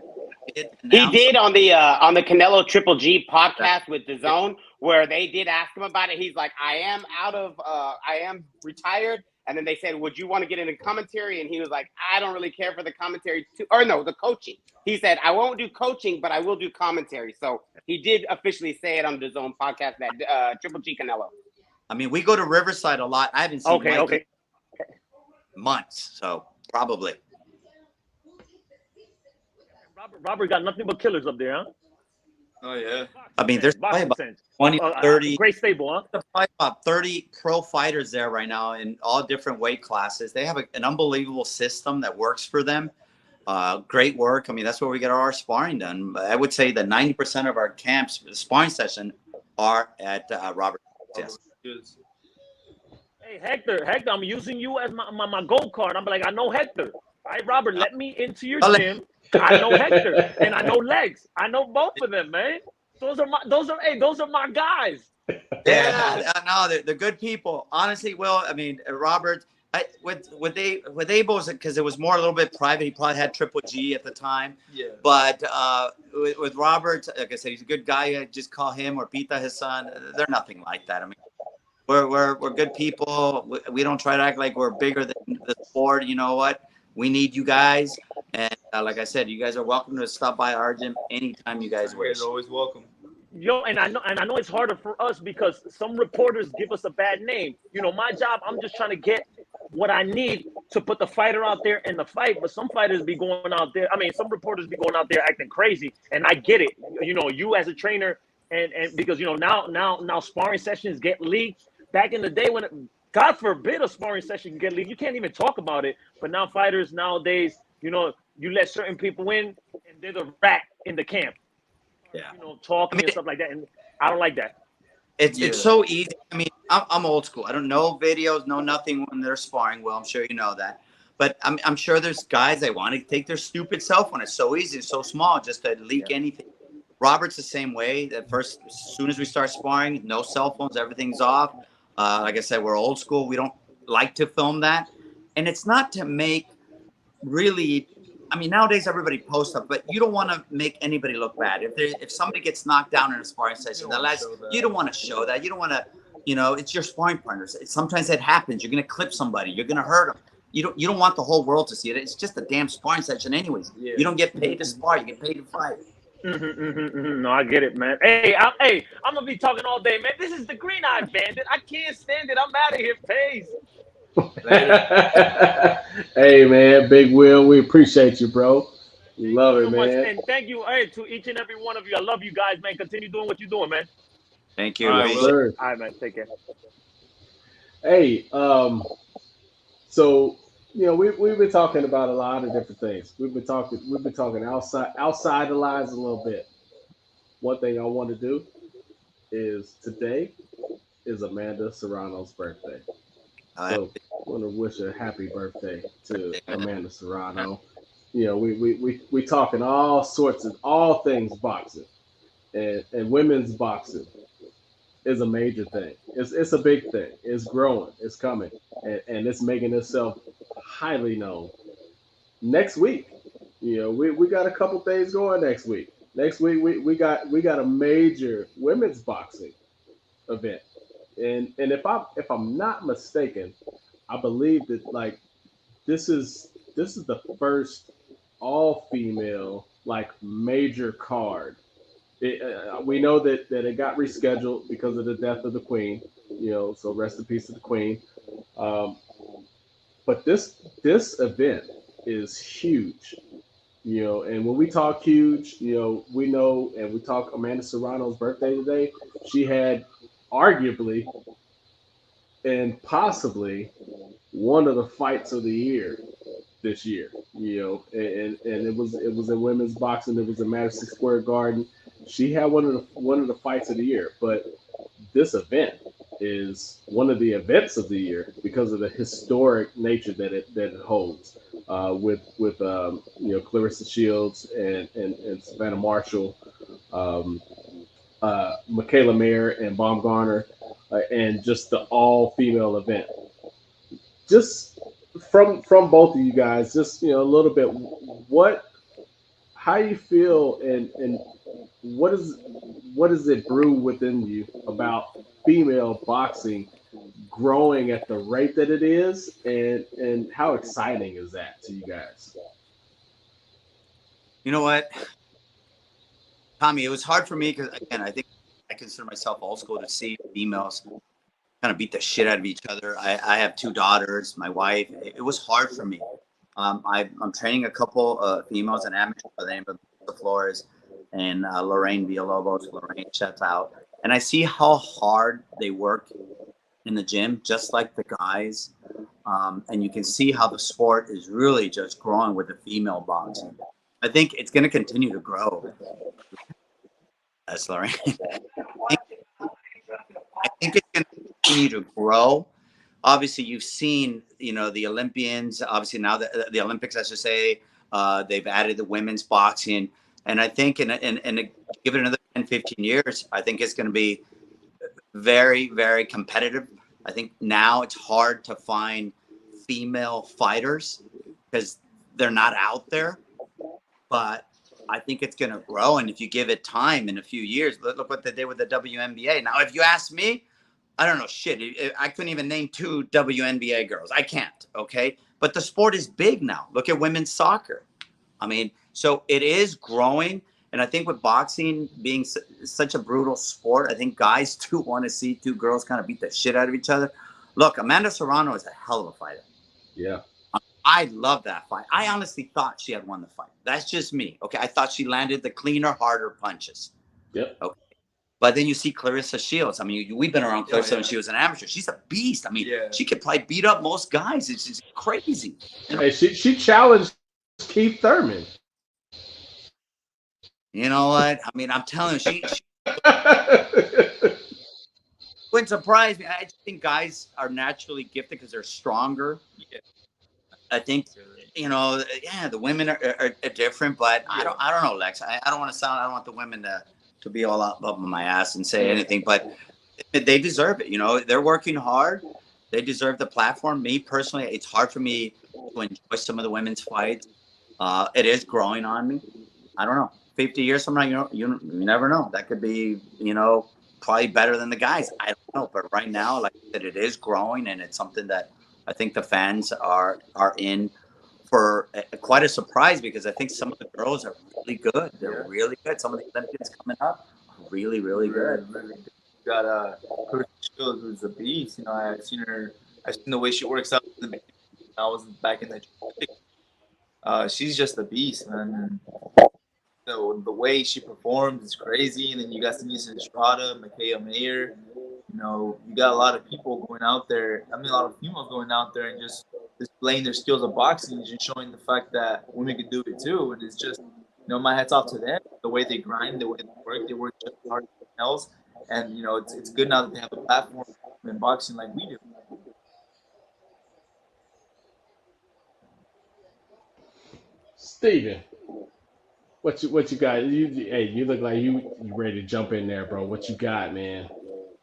He did on the Canelo Triple G podcast with DAZN, where they did ask him about it. He's like, I am retired. And then they said, would you want to get into commentary? And he was like, I don't really care for the commentary the coaching. He said, I won't do coaching, but I will do commentary. So he did officially say it on the DAZN podcast that Triple G Canelo. I mean, we go to Riverside a lot. I haven't seen Mikey months, so probably. Robert got nothing but killers up there, huh? Oh yeah. I mean, there's probably about 20, 30. Great stable, huh? There's probably about 30 pro fighters there right now in all different weight classes. They have an unbelievable system that works for them. Great work. I mean, that's where we get our sparring done. I would say that 90% of our camps, sparring session, are at Robert. Yes. Hey, Hector, I'm using you as my gold card. I'm like, I know Hector. All right, Robert, let me into your gym. I know Hector and I know Legs. I know both of them, man. Those are my guys. Yeah, no, they're good people. Honestly, Will, I mean, Robert, with Abel's, because it was more a little bit private. He probably had Triple G at the time. Yeah. But with Robert, like I said, he's a good guy. I just call him or Pita, his son. They're nothing like that. I mean, we're good people. We don't try to act like we're bigger than the sport. You know what? We need you guys, and like I said, you guys are welcome to stop by our gym anytime you guys wish. You're always welcome. Yo, and I know it's harder for us because some reporters give us a bad name. You know, my job, I'm just trying to get what I need to put the fighter out there in the fight. But some fighters be going out there. I mean, some reporters be going out there acting crazy, and I get it. You know, you as a trainer, and because now sparring sessions get leaked. Back in the day when God forbid a sparring session can get leaked, you can't even talk about it. But now fighters nowadays, you know, you let certain people in, and they're the rat in the camp. Yeah, you know, talking and stuff like that, and I don't like that. It's so easy. I mean, I'm old school. I don't know videos, know nothing when they're sparring. Well, I'm sure you know that, but I'm sure there's guys that want to take their stupid cell phone. It's so easy, it's so small, just to leak anything. Robert's the same way. At first, as soon as we start sparring, no cell phones, everything's off. Like I said, we're old school. We don't like to film that, and it's not to make really. I mean, nowadays everybody posts stuff, but you don't want to make anybody look bad. If somebody gets knocked down in a sparring session, you don't want to show that. You don't want to, you know, it's your sparring partners. Sometimes it happens. You're going to clip somebody. You're going to hurt them. You don't want the whole world to see it. It's just a damn sparring session anyways. Yeah. You don't get paid to spar. You get paid to fight. No, I get it, man. Hey, I'm going to be talking all day, man. This is the Green Eye Bandit. I can't stand it. I'm out of here. Peace. Hey man, Big Will, we appreciate you, bro. Love it, man. And thank you, to each and every one of you. I love you guys, man. Continue doing what you're doing, man. Thank you. All right, man. Take care. Hey, so you know we've been talking about a lot of different things. We've been talking outside the lines a little bit. One thing I want to do is today is Amanda Serrano's birthday. So I want to wish a happy birthday to Amanda Serrano. You know, we talking all sorts of all things boxing, and women's boxing is a major thing. It's a big thing. It's growing. It's coming, and it's making itself highly known. Next week, you know, we got a couple things going next week. Next week we got a major women's boxing event, and if I'm not mistaken, I believe that like this is the first all female like major card. We know that it got rescheduled because of the death of the queen. You know, so rest in peace to the queen. Um, but this event is huge. You know, and when we talk huge, you know, we know, and we talk Amanda Serrano's birthday today. She had arguably and possibly one of the fights of the year this year. You know, and it was in women's boxing. It was in Madison Square Garden. She had one of the fights of the year. But this event is one of the events of the year because of the historic nature that it holds. With Clarissa Shields and Savannah Marshall, um, Michaela Mayer and Baumgartner, and just the all female event. Just from both of you guys, just a little bit, what how you feel, and what does it brew within you about female boxing growing at the rate that it is, and how exciting is that to you guys? You know what, Tommy? It was hard for me because again, I think I consider myself old school to see females kind of beat the shit out of each other. I have two daughters, my wife. It was hard for me. I'm training a couple females and amateurs by the name of the Flores and Lorraine Villalobos. Lorraine, shouts out. And I see how hard they work in the gym, just like the guys. And you can see how the sport is really just growing with the female boxing. I think it's going to continue to grow. That's Lorraine. I think it's going to continue to grow. Obviously, you've seen, the Olympians. Obviously, now the Olympics, I should say, they've added the women's boxing, and I think in give it another 10, 15 years, I think it's going to be very, very competitive. I think now it's hard to find female fighters because they're not out there, but I think it's going to grow. And if you give it time in a few years, look what they did with the WNBA. Now, if you ask me, I don't know shit. I couldn't even name two WNBA girls. I can't. Okay. But the sport is big now. Look at women's soccer. I mean, so it is growing. And I think with boxing being such a brutal sport, I think guys too want to see two girls kind of beat the shit out of each other. Look, Amanda Serrano is a hell of a fighter. Yeah. I love that fight. I honestly thought she had won the fight. That's just me. Okay. I thought she landed the cleaner, harder punches. Yep. Okay. But then you see Clarissa Shields. I mean, we've been around Clarissa when she was an amateur. She's a beast. I mean, she could probably beat up most guys. It's just crazy. Hey, she challenged Keith Thurman. You know what? I mean, I'm telling you, she wouldn't surprise me. I just think guys are naturally gifted because they're stronger. I think, the women are different, but I don't know, Lex. I don't want to sound. I don't want the women to be all up on my ass and say anything, but they deserve it. They're working hard. They deserve the platform. Me personally, it's hard for me to enjoy some of the women's fights. It is growing on me. I don't know. 50 years from now, you never know. That could be, probably better than the guys. I don't know. But right now, like I said, it is growing, and it's something that I think the fans are in for quite a surprise, because I think some of the girls are really good. They're really good. Some of the Olympians coming up are really, really good. Really good. You got Coach Shields, who's a beast. I've seen the way she works out. I was back in the she's just a beast, man. The way she performs is crazy. And then you got Denise Estrada, Michaela Mayer. You got a lot of people going out there. I mean, a lot of females going out there and just displaying their skills of boxing, just showing the fact that women can do it too. And it's just, my hats off to them. The way they grind, the way they work just as hard as anyone else. And it's good now that they have a platform in boxing like we do. Steven, what you got? You look like you ready to jump in there, bro. What you got, man?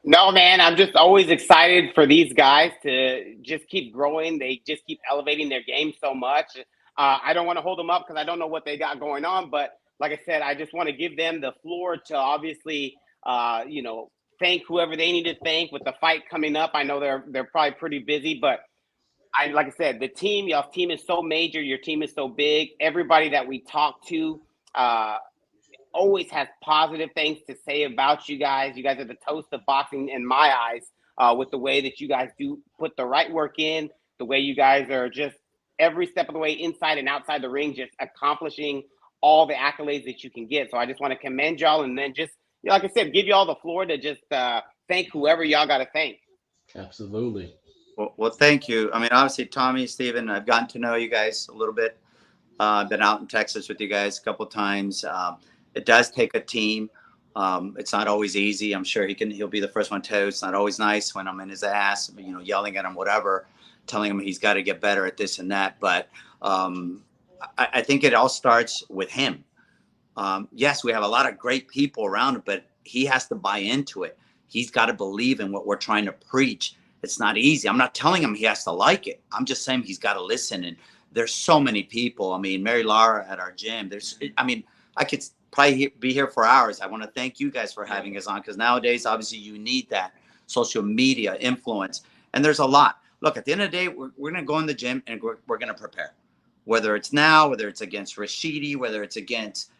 No, man, I'm just always excited for these guys to just keep growing. They just keep elevating their game so much. I don't want to hold them up because I don't know what they got going on. But like I said, I just want to give them the floor to obviously, thank whoever they need to thank with the fight coming up. I know they're probably pretty busy, but like I said, y'all team is so major. Your team is so big. Everybody that we talk to, always has positive things to say about you guys. You guys are the toast of boxing in my eyes, with the way that you guys do put the right work in, the way you guys are just every step of the way inside and outside the ring, just accomplishing all the accolades that you can get. So I just want to commend y'all, and then just, like I said, give y'all the floor to just thank whoever y'all got to thank. Absolutely. Well, thank you. I mean, obviously, Tommy, Steven, I've gotten to know you guys a little bit. I've been out in Texas with you guys a couple of times. It does take a team. It's not always easy. I'm sure he'll be the first one to tell you it's not always nice when I'm in his ass, yelling at him, whatever, telling him he's got to get better at this and that. But I think it all starts with him. Yes, we have a lot of great people around him, but he has to buy into it. He's got to believe in what we're trying to preach. It's not easy. I'm not telling him he has to like it. I'm just saying he's got to listen. And there's so many people. I mean, Mary Lara at our gym. I could probably be here for hours. I want to thank you guys for having us on, because nowadays, obviously, you need that social media influence. And there's a lot. Look, at the end of the day, we're going to go in the gym and we're going to prepare. Whether it's now, whether it's against Rashidi, whether it's against,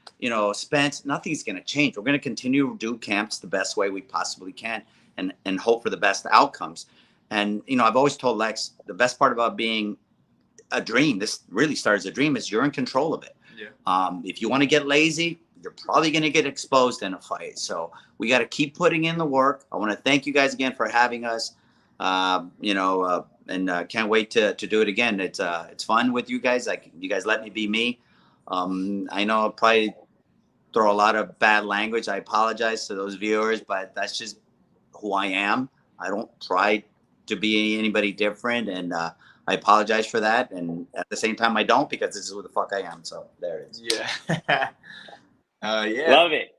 Spence, nothing's going to change. We're going to continue to do camps the best way we possibly can and hope for the best outcomes. And, I've always told Lex, the best part about being a dream, this really starts as a dream, is you're in control of it. Yeah. If you want to get lazy, you're probably going to get exposed in a fight. So we got to keep putting in the work. I want to thank you guys again for having us, and can't wait to do it again. It's fun with you guys. Like, you guys let me be me. I know I'll probably throw a lot of bad language. I apologize to those viewers, but that's just who I am. I don't try to be anybody different, and I apologize for that. And at the same time, I don't, because this is who the fuck I am. So there it is. Yeah. Yeah. Love it.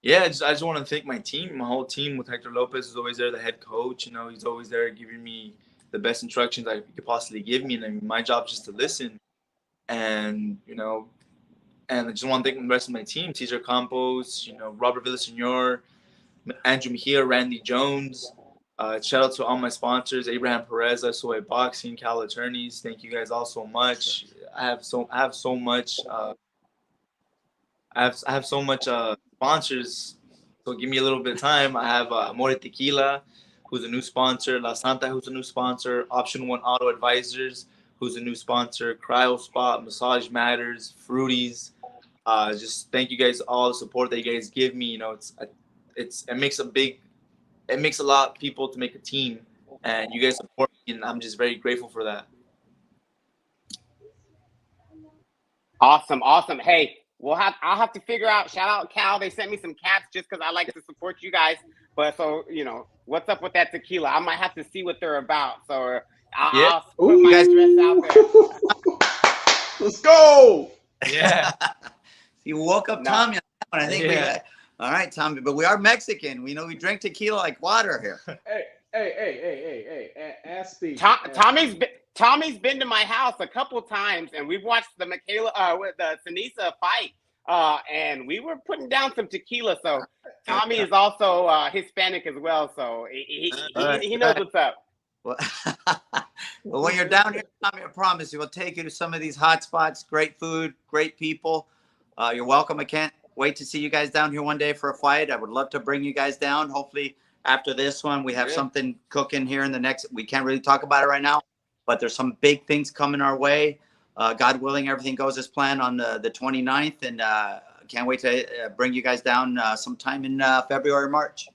Yeah, I just want to thank my team. My whole team with Hector Lopez is always there, the head coach. He's always there giving me the best instructions I could possibly give me. And my job is just to listen. And, and I just want to thank the rest of my team, Cesar Campos, Robert Villasenor, Andrew Mejia, Randy Jones. Shout out to all my sponsors, Abraham Perez, SOA Boxing, Cal Attorneys. Thank you guys all so much. I have so much. I have so much sponsors. So give me a little bit of time. I have More Tequila, who's a new sponsor. La Santa, who's a new sponsor. Option One Auto Advisors, who's a new sponsor. Cryo Spot, Massage Matters, Fruities. Just thank you guys all the support that you guys give me. It makes a lot of people to make a team, and you guys support me, and I'm just very grateful for that. Awesome. Hey, I'll have to figure out. Shout out Cal. They sent me some caps just because I like to support you guys. But so what's up with that tequila? I might have to see what they're about. So I'll put my address out there. Let's go. Yeah. You woke up Tommy on that one. I think all right, Tommy, but we are Mexican. We drink tequila like water here. Hey, ask Steve. Tommy's been to my house a couple times, and we've watched the Sinisa fight, and we were putting down some tequila. So Tommy is also Hispanic as well, so he knows what's up. Well, when you're down here, Tommy, I promise you, we'll take you to some of these hot spots. Great food, great people. You're welcome. I can't wait to see you guys down here one day for a fight. I would love to bring you guys down. Hopefully after this one, we have something cooking here in the next. We can't really talk about it right now, but there's some big things coming our way. God willing, everything goes as planned on the 29th, and can't wait to bring you guys down sometime in February or March.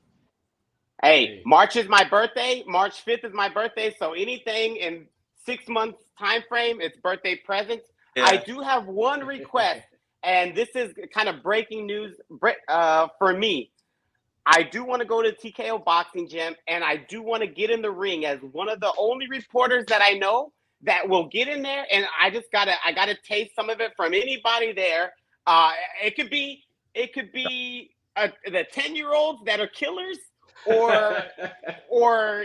Hey, March is my birthday. March 5th is my birthday. So anything in 6 months time frame, it's birthday presents. Yeah. I do have one request, and this is kind of breaking news for me. I do want to go to TKO Boxing Gym, and I do want to get in the ring as one of the only reporters that I know that will get in there, and I gotta taste some of it from anybody there. It could be the 10-year-olds that are killers, or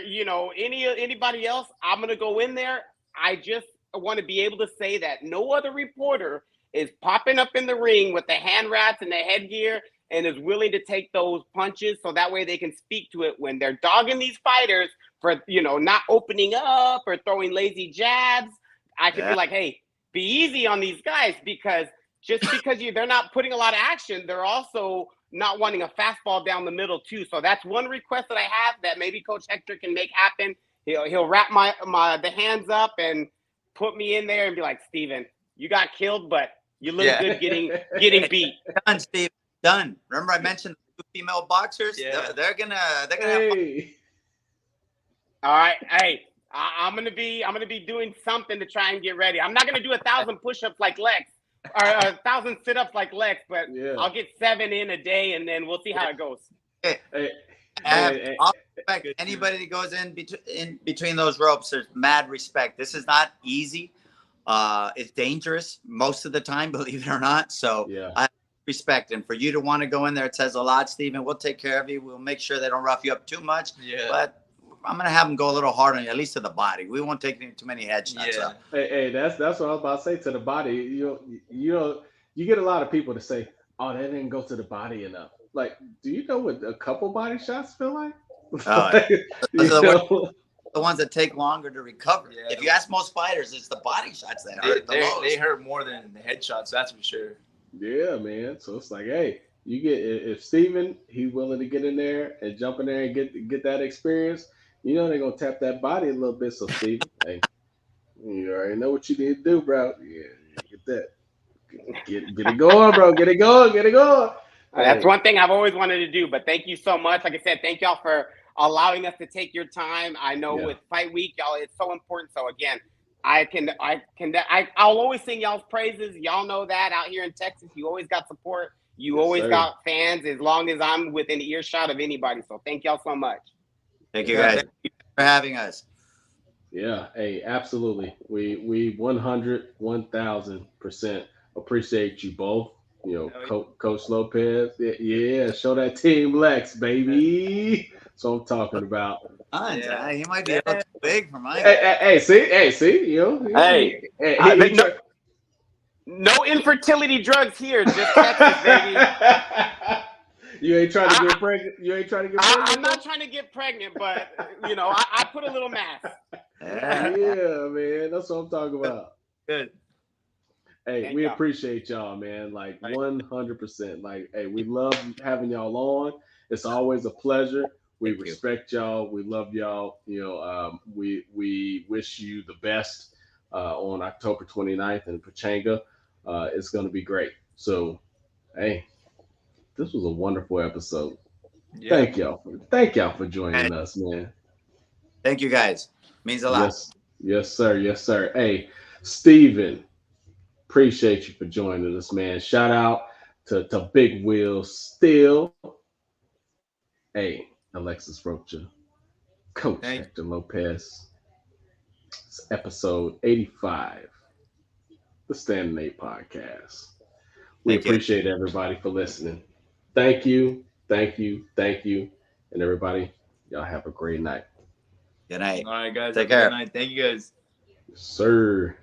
anybody else. I'm gonna go in there. I just want to be able to say that no other reporter is popping up in the ring with the hand wraps and the headgear and is willing to take those punches, so that way they can speak to it when they're dogging these fighters for not opening up or throwing lazy jabs. I could be like, hey, be easy on these guys, because just because they're not putting a lot of action, they're also not wanting a fastball down the middle too. So that's one request that I have that maybe Coach Hector can make happen. He'll wrap the hands up and put me in there and be like, Steven, you got killed, but you look good getting beat. Done, Steve. Done. Remember I mentioned the female boxers? Yeah. They're gonna have fun. All right. Hey, I'm gonna be doing something to try and get ready. I'm not gonna do 1,000 push-ups like Lex or 1,000 sit-ups like Lex, but I'll get 7 in a day, and then we'll see how it goes. I'll respect anybody that goes in between those ropes. There's mad respect. This is not easy. It's dangerous most of the time, believe it or not. So I respect, and for you to want to go in there, it says a lot, Steven. We'll take care of you. We'll make sure they don't rough you up too much. Yeah. But I'm gonna have them go a little hard on you, at least to the body. We won't take too many headshots. Yeah. Hey, that's what I was about to say, to the body. You get a lot of people to say, "Oh, they didn't go to the body enough." Like, do you know what a couple body shots feel like? Those are the ones that take longer to recover. Yeah. If you ask most fighters, it's the body shots that hurt the most. They hurt more than the headshots, that's for sure. Yeah, man. So it's like, hey, if Steven, he's willing to get in there and jump in there and get that experience, they're gonna tap that body a little bit. So Steven, hey, you already know what you need to do, bro. Yeah, get that. Get it going, bro. Get it going. That's one thing I've always wanted to do, but thank you so much. Like I said, thank y'all for allowing us to take your time. I know with Fight Week, y'all, it's so important. So again, I'll always sing y'all's praises. Y'all know that out here in Texas, you always got support. You always got fans as long as I'm within earshot of anybody. So thank y'all so much. Thank you guys for having us. Yeah, hey, absolutely. We 1,000% appreciate you both. Coach Lopez. Yeah, show that team Lex, baby. That's what I'm talking about. He might be a little too big for my. Hey, see, no infertility drugs here, just Texas, baby. You ain't trying to get pregnant. I'm not trying to get pregnant, but I put a little mass. Yeah, man, that's what I'm talking about. Good. Hey, we appreciate y'all, man. Like 100%. Like, hey, we love having y'all on. It's always a pleasure. We respect y'all. We love y'all. We wish you the best on October 29th in Pechanga. It's going to be great. So, hey, this was a wonderful episode. Yeah. Thank y'all for joining us, man. Thank you, guys. Means a lot. Yes, sir. Hey, Steven, appreciate you for joining us, man. Shout out to Big Will Still. Hey, Alexis Rocha, Coach Hector Lopez. It's episode 85, the Standing 8 podcast. We appreciate everybody for listening. Thank you. And everybody, y'all have a great night. Good night. All right, guys. Take care. Good night. Thank you, guys. Yes, sir.